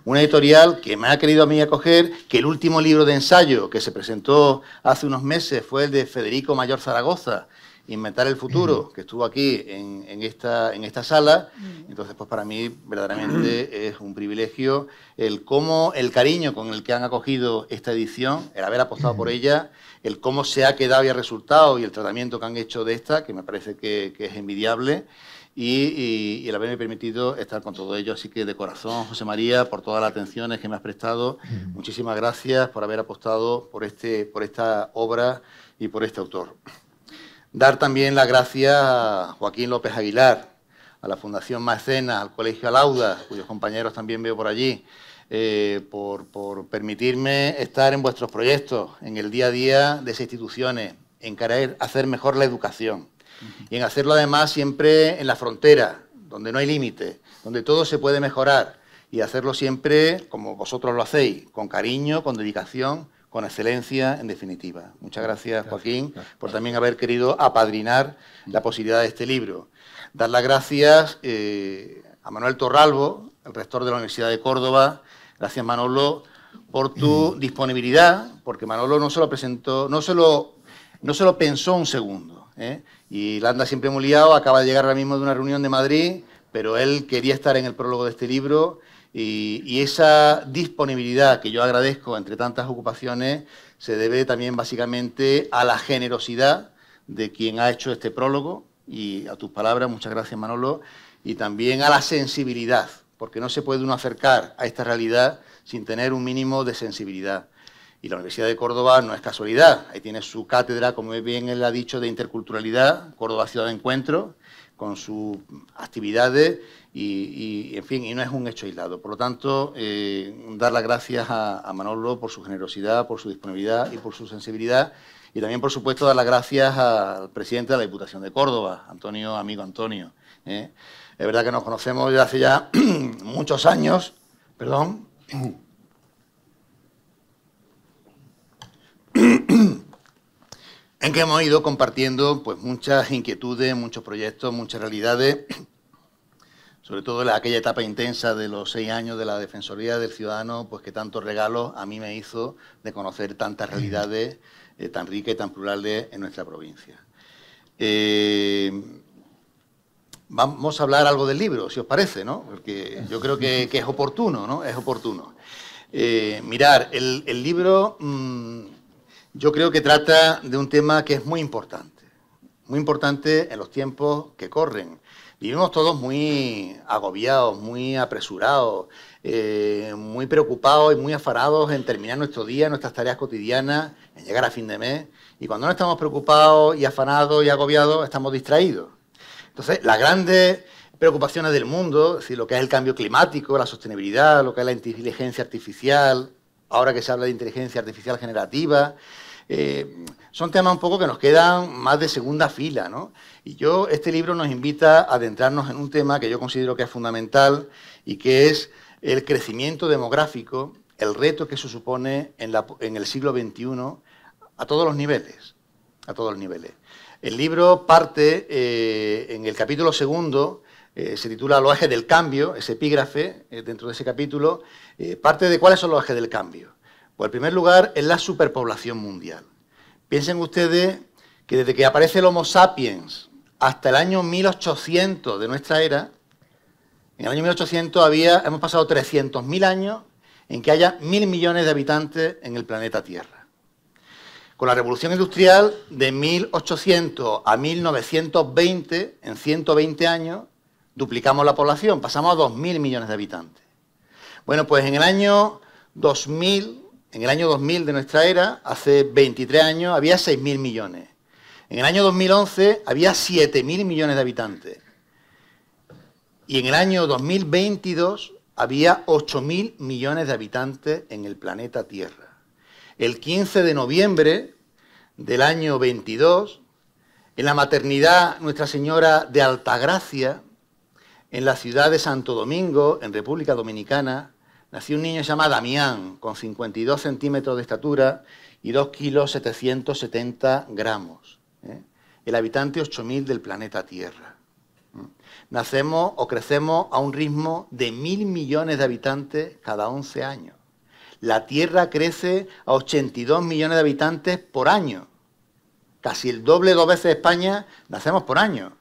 una editorial que me ha querido a mí acoger, que el último libro de ensayo que se presentó hace unos meses fue el de Federico Mayor Zaragoza, Inventar el futuro, que estuvo aquí en esta sala. Entonces, pues para mí verdaderamente es un privilegio el cariño con el que han acogido esta edición, el haber apostado por ella, el cómo se ha quedado y el resultado y el tratamiento que han hecho de esta, que me parece que es envidiable, y el haberme permitido estar con todo ello. Así que de corazón, José María, por todas las atenciones que me has prestado, muchísimas gracias por haber apostado por esta obra y por este autor. Dar también las gracias a Joaquín López Aguilar, a la Fundación Maecenas, al Colegio Alauda, cuyos compañeros también veo por allí, por permitirme estar en vuestros proyectos, en el día a día de esas instituciones, en querer hacer mejor la educación y en hacerlo además siempre en la frontera, donde no hay límites, donde todo se puede mejorar, y hacerlo siempre como vosotros lo hacéis, con cariño, con dedicación, con excelencia, en definitiva. Muchas gracias, Joaquín, por también haber querido apadrinar la posibilidad de este libro. Dar las gracias a Manuel Torralbo, el rector de la Universidad de Córdoba. Gracias, Manolo, por tu disponibilidad, porque Manolo no se lo presentó, no se lo pensó un segundo, y la anda siempre muy liado, acaba de llegar ahora mismo de una reunión de Madrid, pero él quería estar en el prólogo de este libro, y esa disponibilidad que yo agradezco entre tantas ocupaciones se debe también básicamente a la generosidad de quien ha hecho este prólogo, y a tus palabras, muchas gracias, Manolo, y también a la sensibilidad, porque no se puede uno acercar a esta realidad sin tener un mínimo de sensibilidad. Y la Universidad de Córdoba no es casualidad, ahí tiene su cátedra, como bien él ha dicho, de interculturalidad, Córdoba Ciudad de Encuentro, con sus actividades, y en fin, y no es un hecho aislado. Por lo tanto, dar las gracias a Manolo por su generosidad, por su disponibilidad y por su sensibilidad, y también, por supuesto, dar las gracias al presidente de la Diputación de Córdoba, Antonio, amigo Antonio. Es verdad que nos conocemos desde hace ya muchos años, perdón, en que hemos ido compartiendo pues muchas inquietudes, muchos proyectos, muchas realidades, sobre todo en aquella etapa intensa de los 6 años de la Defensoría del Ciudadano, pues que tantos regalos a mí me hizo de conocer tantas realidades tan ricas y tan plurales en nuestra provincia. vamos a hablar algo del libro, si os parece, ¿no? Porque yo creo que es oportuno, ¿no? Es oportuno. Mirar, el libro yo creo que trata de un tema que es muy importante en los tiempos que corren. Vivimos todos muy agobiados, muy apresurados, muy preocupados y muy afanados en terminar nuestro día, nuestras tareas cotidianas, en llegar a fin de mes. Y cuando no estamos preocupados y afanados y agobiados, estamos distraídos. Entonces, las grandes preocupaciones del mundo, es decir, lo que es el cambio climático, la sostenibilidad, lo que es la inteligencia artificial, ahora que se habla de inteligencia artificial generativa, son temas un poco que nos quedan más de segunda fila, ¿no? Y este libro nos invita a adentrarnos en un tema que yo considero que es fundamental y que es el crecimiento demográfico, el reto que eso supone en el siglo XXI a todos los niveles, El libro parte en el capítulo segundo, se titula Los ejes del cambio, ese epígrafe dentro de ese capítulo, parte de cuáles son los ejes del cambio. Pues en primer lugar es la superpoblación mundial. Piensen ustedes que desde que aparece el Homo sapiens hasta el año 1800 de nuestra era, en el año 1800 hemos pasado 300.000 años en que haya 1.000 millones de habitantes en el planeta Tierra. Con la revolución industrial de 1800 a 1920, en 120 años, duplicamos la población, pasamos a 2.000 millones de habitantes. Bueno, pues en el año 2000 de nuestra era, hace 23 años, había 6.000 millones. En el año 2011 había 7.000 millones de habitantes. Y en el año 2022 había 8.000 millones de habitantes en el planeta Tierra. El 15 de noviembre del año 22, en la maternidad Nuestra Señora de Altagracia, en la ciudad de Santo Domingo, en República Dominicana, nació un niño llamado Damián, con 52 centímetros de estatura y 2 kilos 770 gramos. El habitante 8.000 del planeta Tierra. Nacemos o crecemos a un ritmo de 1.000 millones de habitantes cada 11 años. La Tierra crece a 82 millones de habitantes por año. Casi el doble, 2 veces España, nacemos por año.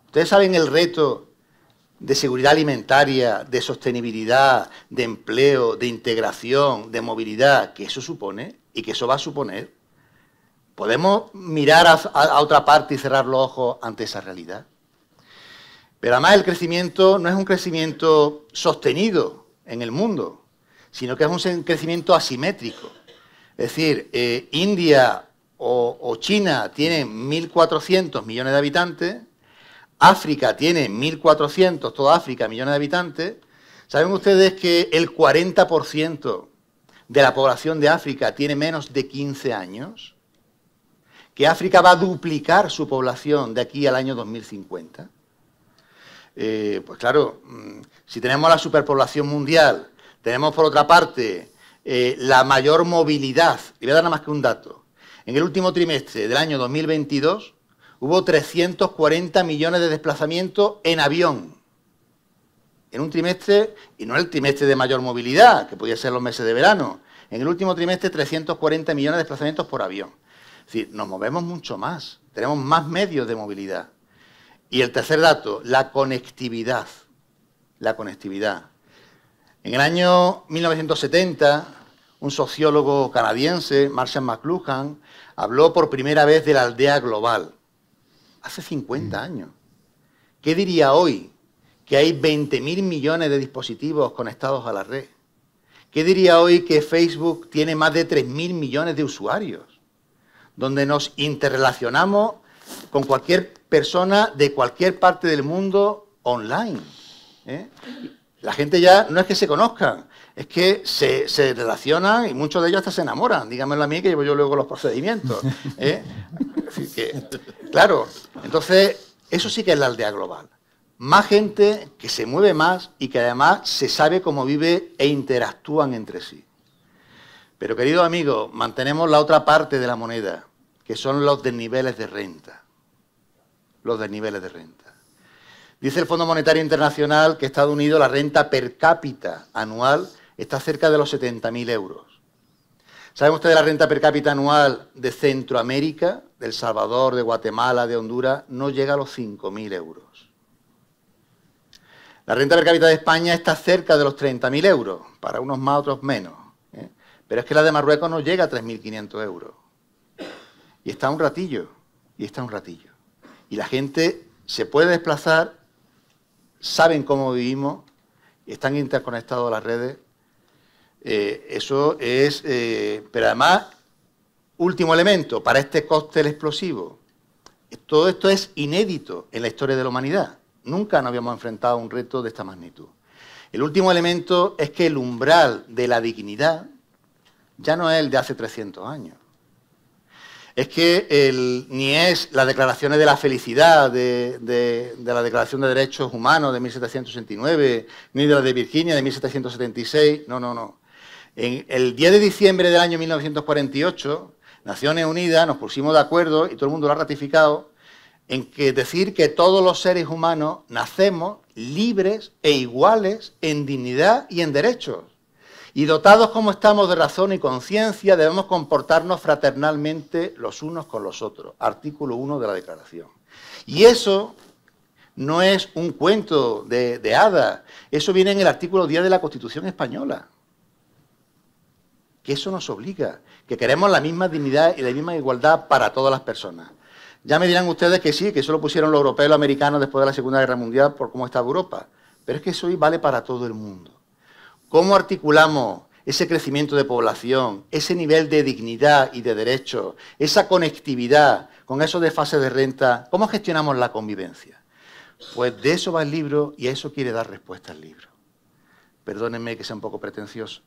Ustedes saben el reto de seguridad alimentaria, de sostenibilidad, de empleo, de integración, de movilidad, que eso supone y que eso va a suponer. ¿Podemos mirar a otra parte y cerrar los ojos ante esa realidad? Pero además el crecimiento no es un crecimiento sostenido en el mundo, sino que es un crecimiento asimétrico. Es decir, India o China tienen 1.400 millones de habitantes, África tiene 1.400, toda África, millones de habitantes. ¿Saben ustedes que el 40% de la población de África tiene menos de 15 años? Que África va a duplicar su población de aquí al año 2050. Pues claro, si tenemos la superpoblación mundial, tenemos por otra parte la mayor movilidad. Y voy a dar nada más que un dato. En el último trimestre del año 2022 hubo 340 millones de desplazamientos en avión. En un trimestre, y no el trimestre de mayor movilidad, que podía ser los meses de verano. En el último trimestre 340 millones de desplazamientos por avión. Es decir, nos movemos mucho más, tenemos más medios de movilidad. Y el tercer dato, la conectividad. La conectividad. En el año 1970, un sociólogo canadiense, Marshall McLuhan, habló por primera vez de la aldea global. Hace 50 años. ¿Qué diría hoy que hay 20.000 millones de dispositivos conectados a la red? ¿Qué diría hoy que Facebook tiene más de 3.000 millones de usuarios? Donde nos interrelacionamos con cualquier persona de cualquier parte del mundo online. La gente ya no es que se conozcan, es que se relacionan y muchos de ellos hasta se enamoran. Díganmelo a mí que llevo yo luego los procedimientos. Así que, claro, entonces eso sí que es la aldea global. Más gente que se mueve más y que además se sabe cómo vive e interactúan entre sí. Pero, queridos amigos, mantenemos la otra parte de la moneda, que son los desniveles de renta. Los desniveles de renta. Dice el Fondo Monetario Internacional que en Estados Unidos la renta per cápita anual está cerca de los 70.000 euros. ¿Saben ustedes la renta per cápita anual de Centroamérica, de El Salvador, de Guatemala, de Honduras? No llega a los 5.000 euros. La renta per cápita de España está cerca de los 30.000 euros, para unos más, otros menos. Pero es que la de Marruecos no llega a 3.500 euros. Y está un ratillo, y la gente se puede desplazar, saben cómo vivimos, están interconectados a las redes. Eso es... pero además, último elemento, para este cóctel explosivo, todo esto es inédito en la historia de la humanidad. Nunca nos habíamos enfrentado a un reto de esta magnitud. El último elemento es que el umbral de la dignidad ya no es el de hace 300 años. Es que ni es las declaraciones de la felicidad de la Declaración de Derechos Humanos de 1769, ni de la de Virginia de 1776, no. En el 10 de diciembre del año 1948, Naciones Unidas nos pusimos de acuerdo, y todo el mundo lo ha ratificado, en que decir que todos los seres humanos nacemos libres e iguales en dignidad y en derechos. Y dotados como estamos de razón y conciencia, debemos comportarnos fraternalmente los unos con los otros. Artículo 1 de la Declaración. Y eso no es un cuento de hadas. Eso viene en el artículo 10 de la Constitución Española. Que eso nos obliga, que queremos la misma dignidad y la misma igualdad para todas las personas. Ya me dirán ustedes que sí, que eso lo pusieron los europeos y los americanos después de la Segunda Guerra Mundial por cómo estaba Europa. Pero es que eso hoy vale para todo el mundo. ¿Cómo articulamos ese crecimiento de población, ese nivel de dignidad y de derechos, esa conectividad con esos desfases de renta? ¿Cómo gestionamos la convivencia? Pues de eso va el libro y a eso quiere dar respuesta el libro. Perdónenme que sea un poco pretencioso.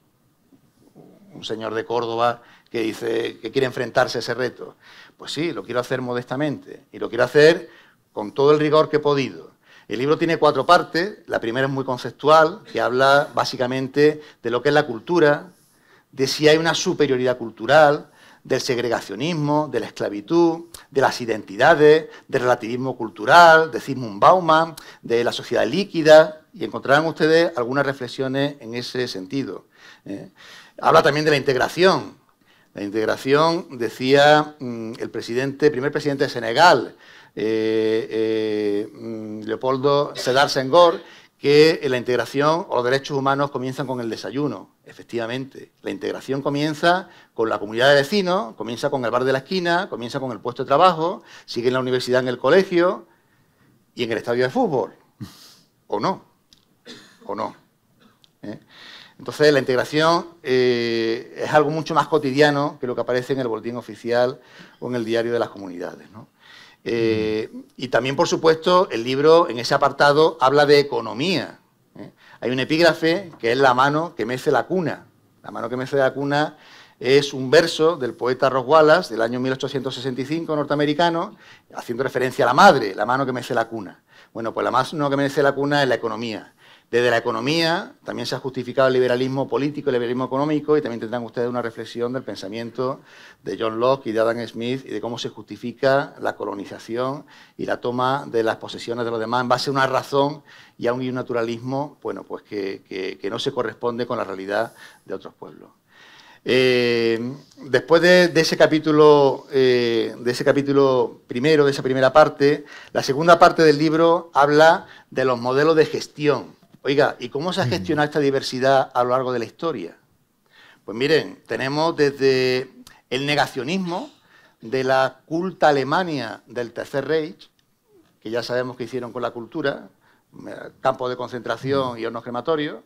Un señor de Córdoba que dice que quiere enfrentarse a ese reto. Pues sí, lo quiero hacer modestamente y lo quiero hacer con todo el rigor que he podido. El libro tiene 4 partes. La primera es muy conceptual, que habla básicamente de lo que es la cultura, de si hay una superioridad cultural, del segregacionismo, de la esclavitud, de las identidades, del relativismo cultural, de Zygmunt Bauman, de la sociedad líquida, y encontrarán ustedes algunas reflexiones en ese sentido. Habla también de la integración. La integración, decía el primer presidente de Senegal, Leopoldo Sédar Senghor, que la integración o los derechos humanos comienzan con el desayuno. Efectivamente, la integración comienza con la comunidad de vecinos, comienza con el bar de la esquina, comienza con el puesto de trabajo, sigue en la universidad, en el colegio y en el estadio de fútbol. ¿O no? Entonces, la integración es algo mucho más cotidiano que lo que aparece en el boletín oficial o en el diario de las comunidades, ¿no? Y también, por supuesto, el libro en ese apartado habla de economía. Hay un epígrafe que es la mano que mece la cuna. La mano que mece la cuna es un verso del poeta Ross Wallace del año 1865, norteamericano, haciendo referencia a la madre, la mano que mece la cuna. Bueno, pues la mano que mece la cuna es la economía. Desde la economía también se ha justificado el liberalismo político, el liberalismo económico, y también tendrán ustedes una reflexión del pensamiento de John Locke y de Adam Smith y de cómo se justifica la colonización y la toma de las posesiones de los demás en base a una razón y a un naturalismo, bueno, pues que no se corresponde con la realidad de otros pueblos. Después de ese capítulo primero, de esa primera parte, la segunda parte del libro habla de los modelos de gestión. Oiga, ¿y cómo se ha gestionado esta diversidad a lo largo de la historia? Pues miren, tenemos desde el negacionismo de la culta Alemania del Tercer Reich, que ya sabemos qué hicieron con la cultura, campos de concentración y hornos crematorios.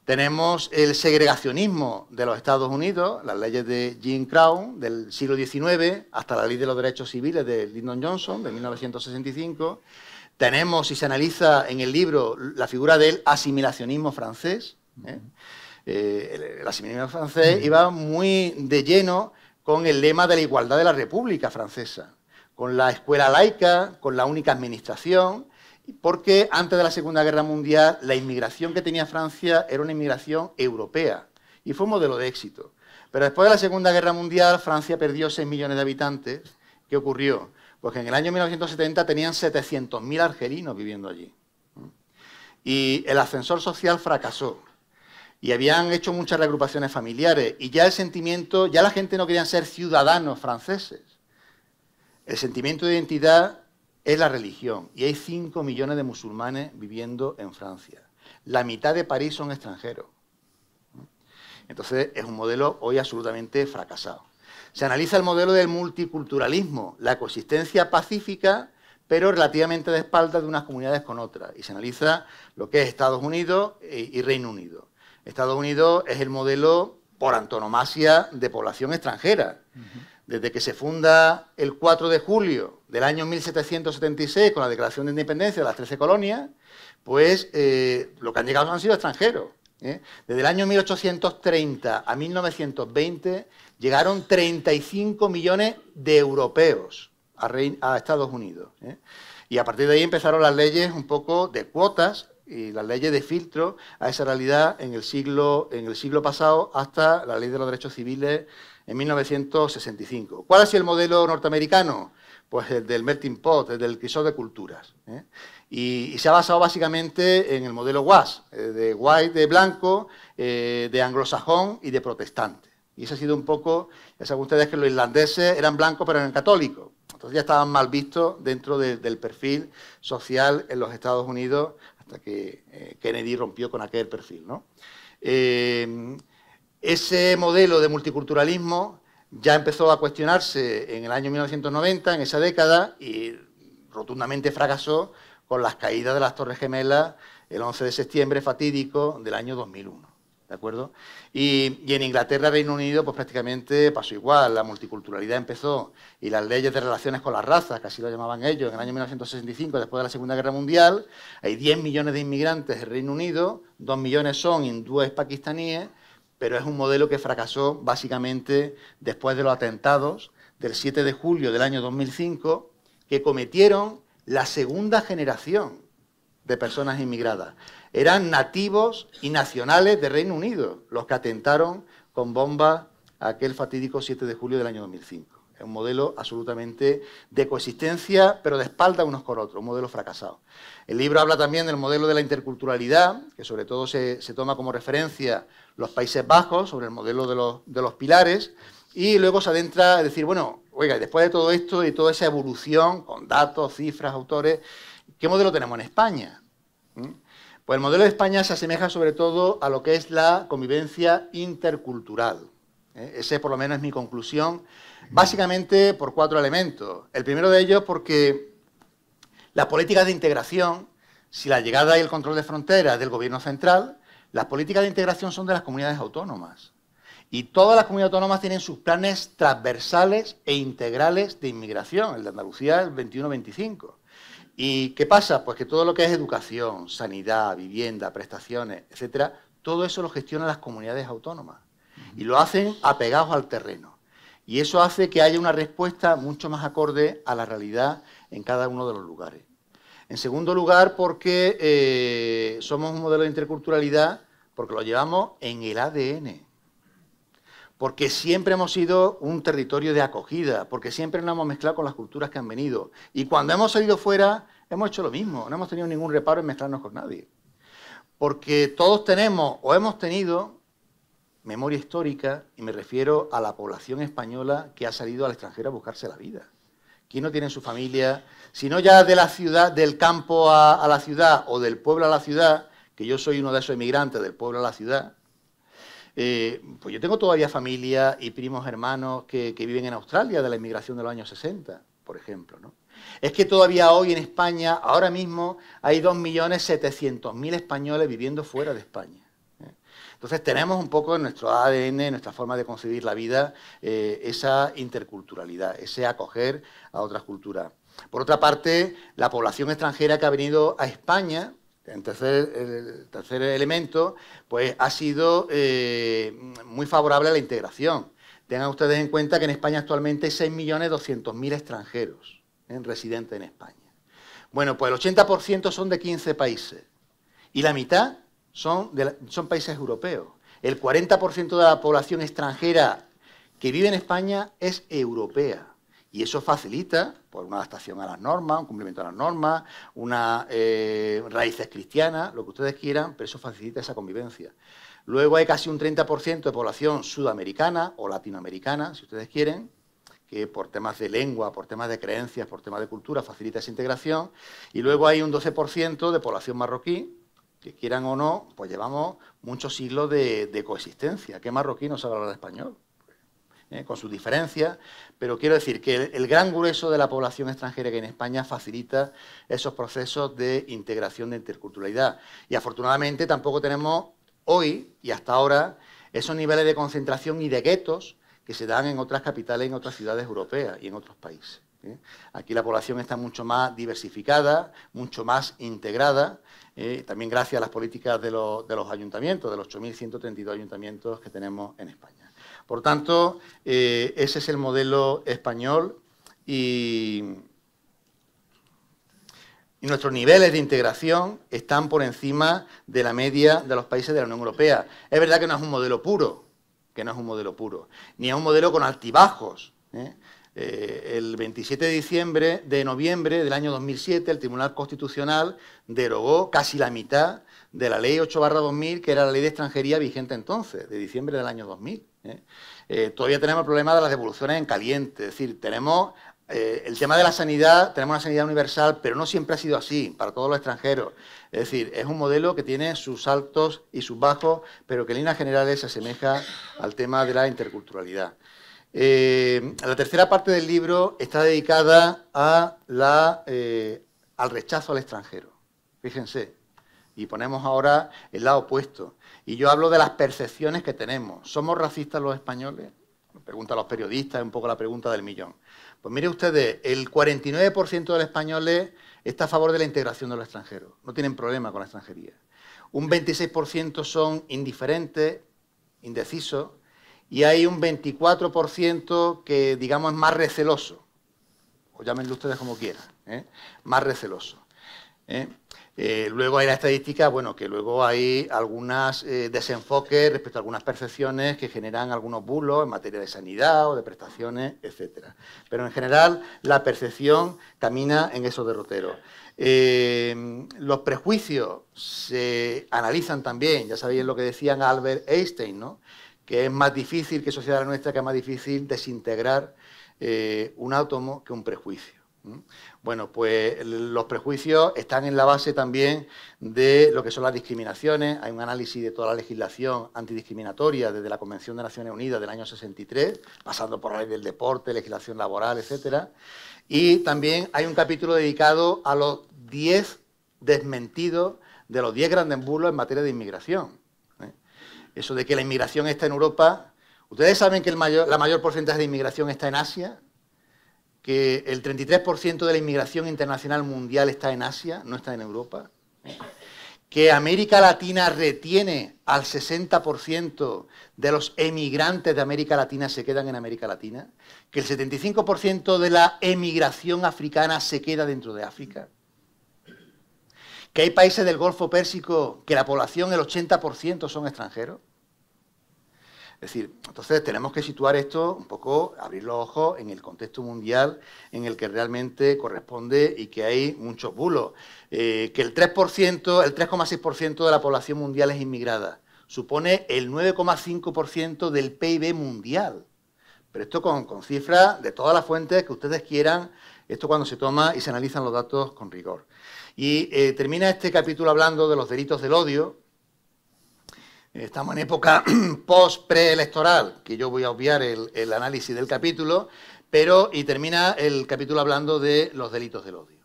Tenemos el segregacionismo de los Estados Unidos, las leyes de Jim Crow del siglo XIX, hasta la Ley de los Derechos Civiles de Lyndon Johnson de 1965. Tenemos, si se analiza en el libro, la figura del asimilacionismo francés. El asimilacionismo francés iba muy de lleno con el lema de la igualdad de la República Francesa, con la escuela laica, con la única administración, porque antes de la Segunda Guerra Mundial la inmigración que tenía Francia era una inmigración europea y fue un modelo de éxito. Pero después de la Segunda Guerra Mundial Francia perdió 6 millones de habitantes. ¿Qué ocurrió? Pues que en el año 1970 tenían 700.000 argelinos viviendo allí. Y el ascensor social fracasó. Y habían hecho muchas reagrupaciones familiares. Y ya el sentimiento, ya la gente no quería ser ciudadanos franceses. El sentimiento de identidad es la religión. Y hay 5 millones de musulmanes viviendo en Francia. La mitad de París son extranjeros. Entonces, es un modelo hoy absolutamente fracasado. Se analiza el modelo del multiculturalismo, la coexistencia pacífica, pero relativamente de espaldas de unas comunidades con otras. Y se analiza lo que es Estados Unidos y Reino Unido. Estados Unidos es el modelo por antonomasia de población extranjera. Desde que se funda el 4 de julio del año 1776 con la Declaración de Independencia de las 13 colonias, pues lo que han llegado han sido extranjeros. Desde el año 1830 a 1920 llegaron 35 millones de europeos a Estados Unidos. Y a partir de ahí empezaron las leyes un poco de cuotas y las leyes de filtro a esa realidad en el siglo pasado hasta la Ley de los Derechos Civiles en 1965. ¿Cuál ha sido el modelo norteamericano? Pues el del melting pot, el del crisol de culturas. Y se ha basado básicamente en el modelo WAS, de white, de blanco, de anglosajón y de protestante. Y eso ha sido un poco, ya saben ustedes que los irlandeses eran blancos pero eran católicos. Entonces ya estaban mal vistos dentro del perfil social en los Estados Unidos hasta que Kennedy rompió con aquel perfil, ¿no? Ese modelo de multiculturalismo ya empezó a cuestionarse en el año 1990, en esa década, y rotundamente fracasó con las caídas de las Torres Gemelas el 11 de septiembre fatídico del año 2001. ¿De acuerdo? Y en Inglaterra, Reino Unido, pues prácticamente pasó igual. La multiculturalidad empezó y las leyes de relaciones con las razas, que así lo llamaban ellos, en el año 1965, después de la Segunda Guerra Mundial. Hay 10 millones de inmigrantes en Reino Unido, 2 millones son hindúes pakistaníes, pero es un modelo que fracasó básicamente después de los atentados del 7 de julio del año 2005, que cometieron la segunda generación de personas inmigradas. Eran nativos y nacionales de Reino Unido los que atentaron con bombas aquel fatídico 7 de julio del año 2005. Es un modelo absolutamente de coexistencia, pero de espalda unos con otros, un modelo fracasado. El libro habla también del modelo de la interculturalidad, que sobre todo se toma como referencia los Países Bajos, sobre el modelo de los pilares, y luego se adentra a decir, bueno, oiga, después de todo esto y toda esa evolución, con datos, cifras, autores, ¿qué modelo tenemos en España? Pues el modelo de España se asemeja sobre todo a lo que es la convivencia intercultural. Ese por lo menos es mi conclusión, básicamente por 4 elementos. El primero de ellos porque las políticas de integración, si la llegada y el control de fronteras del gobierno central, las políticas de integración son de las comunidades autónomas. Y todas las comunidades autónomas tienen sus planes transversales e integrales de inmigración. El de Andalucía es el 21-25. ¿Y qué pasa? Pues que todo lo que es educación, sanidad, vivienda, prestaciones, etcétera, todo eso lo gestionan las comunidades autónomas. Y lo hacen apegados al terreno. Y eso hace que haya una respuesta mucho más acorde a la realidad en cada uno de los lugares. En segundo lugar, porque somos un modelo de interculturalidad, porque lo llevamos en el ADN. Porque siempre hemos sido un territorio de acogida, porque siempre nos hemos mezclado con las culturas que han venido. Y cuando hemos salido fuera, hemos hecho lo mismo, no hemos tenido ningún reparo en mezclarnos con nadie. Porque todos tenemos o hemos tenido memoria histórica, y me refiero a la población española que ha salido al extranjero a buscarse la vida. ¿Quién no tiene en su familia? Si no ya de la ciudad, del campo a la ciudad, o del pueblo a la ciudad, que yo soy uno de esos emigrantes del pueblo a la ciudad, pues yo tengo todavía familia y primos hermanos que viven en Australia de la inmigración de los años 60, por ejemplo, ¿no? Es que todavía hoy en España, ahora mismo, hay 2.700.000 españoles viviendo fuera de España. Entonces tenemos un poco en nuestro ADN, en nuestra forma de concebir la vida, esa interculturalidad, ese acoger a otras culturas. Por otra parte, la población extranjera que ha venido a España, el tercer elemento, pues ha sido muy favorable a la integración. Tengan ustedes en cuenta que en España actualmente hay 6.200.000 extranjeros residentes en España. Bueno, pues el 80% son de 15 países y la mitad son países europeos. El 40% de la población extranjera que vive en España es europea. Y eso facilita por una adaptación a las normas, un cumplimiento a las normas, unas raíces cristianas, lo que ustedes quieran, pero eso facilita esa convivencia. Luego hay casi un 30% de población sudamericana o latinoamericana, si ustedes quieren, que por temas de lengua, por temas de creencias, por temas de cultura, facilita esa integración. Y luego hay un 12% de población marroquí, que quieran o no, pues llevamos muchos siglos de coexistencia. ¿Qué marroquí no sabe hablar español? Con sus diferencias, pero quiero decir que el gran grueso de la población extranjera que hay en España facilita esos procesos de integración, de interculturalidad. Y afortunadamente tampoco tenemos hoy y hasta ahora esos niveles de concentración y de guetos que se dan en otras capitales, en otras ciudades europeas y en otros países. Aquí la población está mucho más diversificada, mucho más integrada, también gracias a las políticas de los ayuntamientos, de los 8.132 ayuntamientos que tenemos en España. Por tanto, ese es el modelo español y nuestros niveles de integración están por encima de la media de los países de la Unión Europea. Es verdad que no es un modelo puro, ni es un modelo con altibajos. El 27 de noviembre del año 2007, el Tribunal Constitucional derogó casi la mitad de la Ley 8/2000, que era la ley de extranjería vigente entonces, de diciembre del año 2000. Todavía tenemos el problema de las devoluciones en caliente, es decir, tenemos el tema de la sanidad, tenemos una sanidad universal, pero no siempre ha sido así para todos los extranjeros. Es decir, es un modelo que tiene sus altos y sus bajos, pero que en líneas generales se asemeja al tema de la interculturalidad. La tercera parte del libro está dedicada al rechazo al extranjero. Fíjense, y ponemos ahora el lado opuesto. Y yo hablo de las percepciones que tenemos. ¿Somos racistas los españoles? Me preguntan los periodistas, es un poco la pregunta del millón. Pues mire ustedes, el 49% de los españoles está a favor de la integración de los extranjeros. No tienen problema con la extranjería. Un 26% son indiferentes, indecisos, y hay un 24% que, digamos, es más receloso. O llámenlo ustedes como quieran, más receloso. Luego hay la estadística, bueno, que luego hay algunos desenfoques respecto a algunas percepciones que generan algunos bulos en materia de sanidad o de prestaciones, etcétera. Pero en general la percepción camina en esos derroteros. Los prejuicios se analizan también, ya sabéis lo que decían Albert Einstein, ¿no? Que es más difícil que sociedad nuestra, que es más difícil desintegrar un átomo que un prejuicio. Bueno, pues los prejuicios están en la base también de lo que son las discriminaciones. Hay un análisis de toda la legislación antidiscriminatoria desde la Convención de Naciones Unidas del año 63, pasando por la ley del deporte, legislación laboral, etcétera. Y también hay un capítulo dedicado a los 10 desmentidos de los 10 grandes bulos en materia de inmigración. Eso de que la inmigración está en Europa. ¿Ustedes saben que la mayor porcentaje de inmigración está en Asia? Que el 33% de la inmigración internacional mundial está en Asia, no está en Europa. Que América Latina retiene al 60% de los emigrantes de América Latina se quedan en América Latina. Que el 75% de la emigración africana se queda dentro de África. Que hay países del Golfo Pérsico que la población, el 80% son extranjeros. Es decir, entonces tenemos que situar esto un poco, abrir los ojos en el contexto mundial en el que realmente corresponde y que hay muchos bulos. Que el 3%, el 3,6% de la población mundial es inmigrada. Supone el 9,5% del PIB mundial. Pero esto con cifras de todas las fuentes que ustedes quieran, esto cuando se toma y se analizan los datos con rigor. Y termina este capítulo hablando de los delitos del odio. Estamos en época post-preelectoral, que yo voy a obviar el análisis del capítulo, y termina el capítulo hablando de los delitos del odio.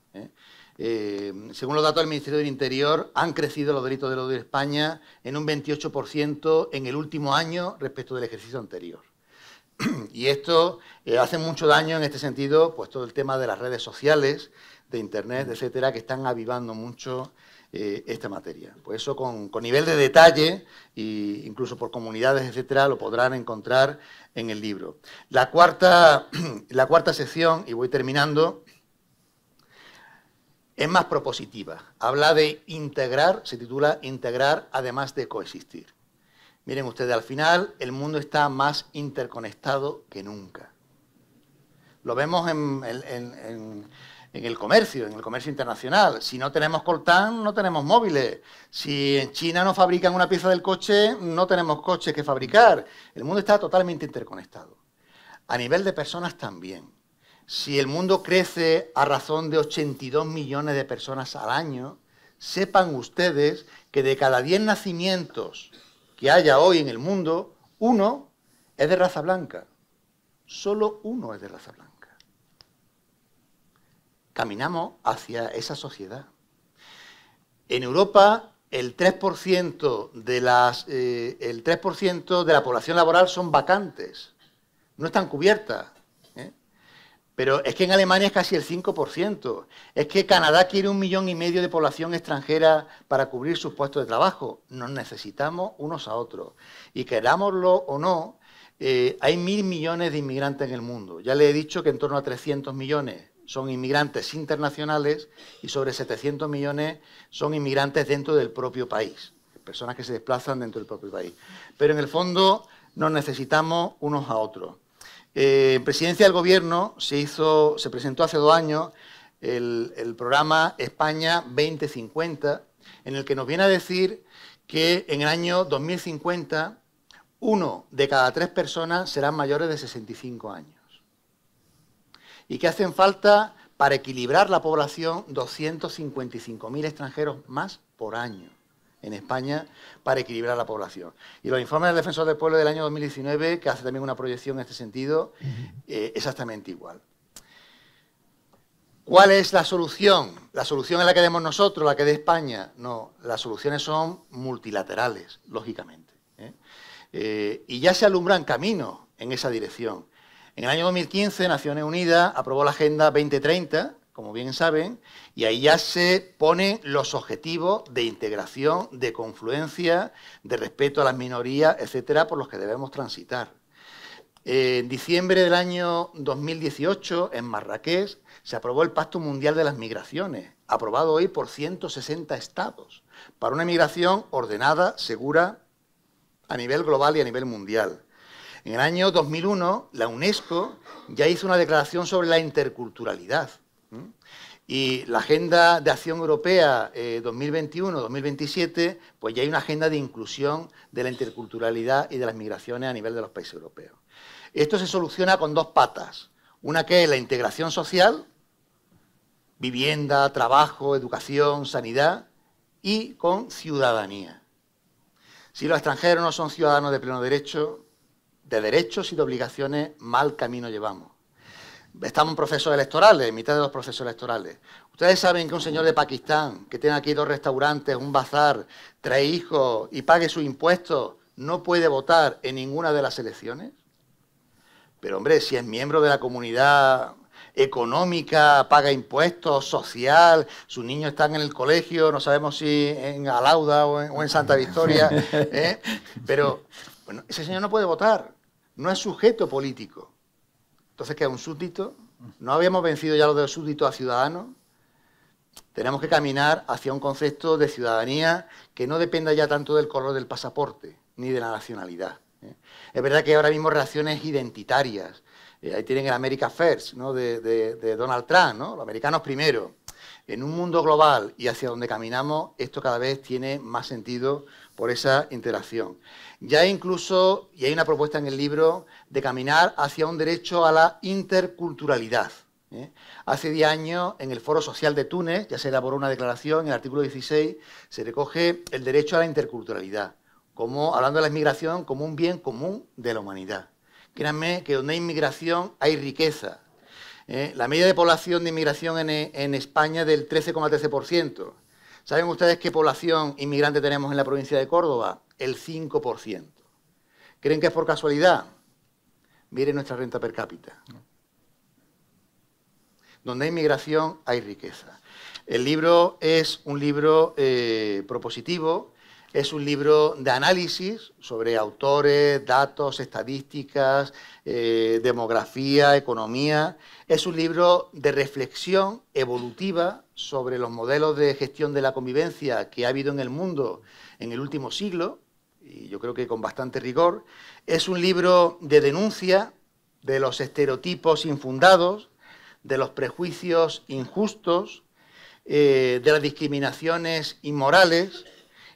Según los datos del Ministerio del Interior, han crecido los delitos del odio en España en un 28% en el último año respecto del ejercicio anterior. Y esto hace mucho daño en este sentido, pues todo el tema de las redes sociales, de Internet, etcétera, que están avivando mucho esta materia. Pues eso con nivel de detalle, e incluso por comunidades, etcétera, lo podrán encontrar en el libro. La cuarta sección, y voy terminando, es más propositiva. Habla de integrar, se titula Integrar además de coexistir. Miren ustedes, al final el mundo está más interconectado que nunca. Lo vemos en el comercio internacional. Si no tenemos coltán, no tenemos móviles. Si en China no fabrican una pieza del coche, no tenemos coches que fabricar. El mundo está totalmente interconectado. a nivel de personas también. Si el mundo crece a razón de 82 millones de personas al año, sepan ustedes que de cada 10 nacimientos que haya hoy en el mundo, 1 es de raza blanca. Solo 1 es de raza blanca. Caminamos hacia esa sociedad. En Europa, el 3% de la población laboral son vacantes, no están cubiertas. Pero es que en Alemania es casi el 5%. Es que Canadá quiere 1,5 millones de población extranjera para cubrir sus puestos de trabajo. Nos necesitamos unos a otros. Y querámoslo o no, hay 1.000 millones de inmigrantes en el mundo. Ya le he dicho que en torno a 300 millones son inmigrantes internacionales y sobre 700 millones son inmigrantes dentro del propio país. Personas que se desplazan dentro del propio país. Pero en el fondo nos necesitamos unos a otros. En presidencia del Gobierno se presentó hace 2 años el programa España 2050, en el que nos viene a decir que en el año 2050 1 de cada 3 personas serán mayores de 65 años. Y que hacen falta, para equilibrar la población, 255.000 extranjeros más por año en España para equilibrar la población. Y los informes del Defensor del Pueblo del año 2019, que hace también una proyección en este sentido, exactamente igual. ¿Cuál es la solución? ¿La solución es la que demos nosotros, la que dé España? No, las soluciones son multilaterales, lógicamente. Y ya se alumbran caminos en esa dirección. En el año 2015, Naciones Unidas aprobó la Agenda 2030, como bien saben, y ahí ya se ponen los objetivos de integración, de confluencia, de respeto a las minorías, etcétera, por los que debemos transitar. En diciembre del año 2018, en Marrakech, se aprobó el Pacto Mundial de las Migraciones, aprobado hoy por 160 estados, para una migración ordenada, segura, a nivel global y a nivel mundial. En el año 2001, la UNESCO ya hizo una declaración sobre la interculturalidad. Y la Agenda de Acción Europea 2021-2027, pues ya hay una agenda de inclusión de la interculturalidad y de las migraciones a nivel de los países europeos. Esto se soluciona con 2 patas. Una que es la integración social, vivienda, trabajo, educación, sanidad, y con ciudadanía. Si los extranjeros no son ciudadanos de pleno derecho, de derechos y de obligaciones, mal camino llevamos. Estamos en procesos electorales, en mitad de los procesos electorales. Ustedes saben que un señor de Pakistán, que tiene aquí 2 restaurantes, un bazar, 3 hijos y pague sus impuestos, no puede votar en ninguna de las elecciones. Pero, hombre, si es miembro de la comunidad económica, paga impuestos, social, sus niños están en el colegio, no sabemos si en Alauda o en Santa Victoria, pero bueno, ese señor no puede votar, no es sujeto político. Entonces, ¿qué es un súbdito? ¿No habíamos vencido ya lo de los súbditos a ciudadanos? Tenemos que caminar hacia un concepto de ciudadanía que no dependa ya tanto del color del pasaporte, ni de la nacionalidad. Es verdad que ahora mismo relaciones identitarias. Ahí tienen el America First, ¿no? de Donald Trump, ¿no? Los americanos primero. En un mundo global y hacia donde caminamos, esto cada vez tiene más sentido por esa interacción. Ya incluso, y hay una propuesta en el libro, de caminar hacia un derecho a la interculturalidad. Hace 10 años, en el Foro Social de Túnez, ya se elaboró una declaración, en el artículo 16, se recoge el derecho a la interculturalidad, como, hablando de la inmigración como un bien común de la humanidad. Créanme que donde hay inmigración hay riqueza. La media de población de inmigración en España es del 13,13%. ¿Saben ustedes qué población inmigrante tenemos en la provincia de Córdoba? El 5%. ¿Creen que es por casualidad? Miren nuestra renta per cápita. Donde hay inmigración hay riqueza. El libro es un libro propositivo, es un libro de análisis sobre autores, datos, estadísticas, demografía, economía. Es un libro de reflexión evolutiva sobre los modelos de gestión de la convivencia que ha habido en el mundo en el último siglo, y yo creo que con bastante rigor. Es un libro de denuncia de los estereotipos infundados, de los prejuicios injustos, de las discriminaciones inmorales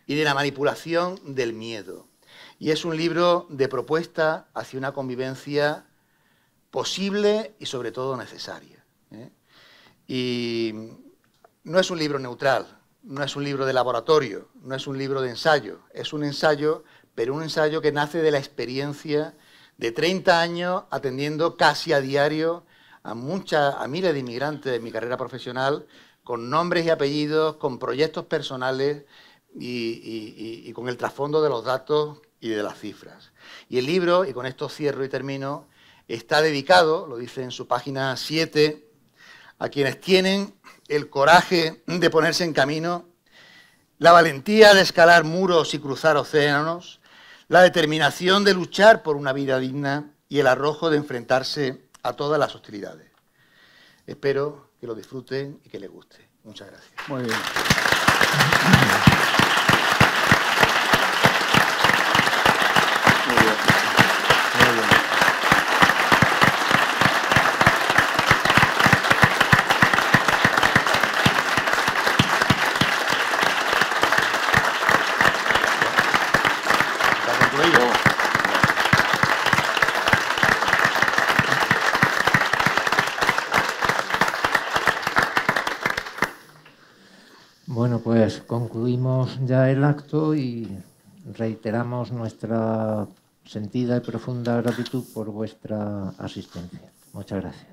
y de la manipulación del miedo. Y es un libro de propuesta hacia una convivencia posible y sobre todo necesaria. Y no es un libro neutral, no es un libro de laboratorio, no es un libro de ensayo, es un ensayo, pero un ensayo que nace de la experiencia de 30 años atendiendo casi a diario a miles de inmigrantes de mi carrera profesional, con nombres y apellidos, con proyectos personales y con el trasfondo de los datos y de las cifras. Y el libro, y con esto cierro y termino, está dedicado, lo dice en su página 7, a quienes tienen el coraje de ponerse en camino, la valentía de escalar muros y cruzar océanos, la determinación de luchar por una vida digna y el arrojo de enfrentarse a todas las hostilidades. Espero que lo disfruten y que les guste. Muchas gracias. Muy bien. Bueno, pues concluimos ya el acto y reiteramos nuestra sentida y profunda gratitud por vuestra asistencia. Muchas gracias.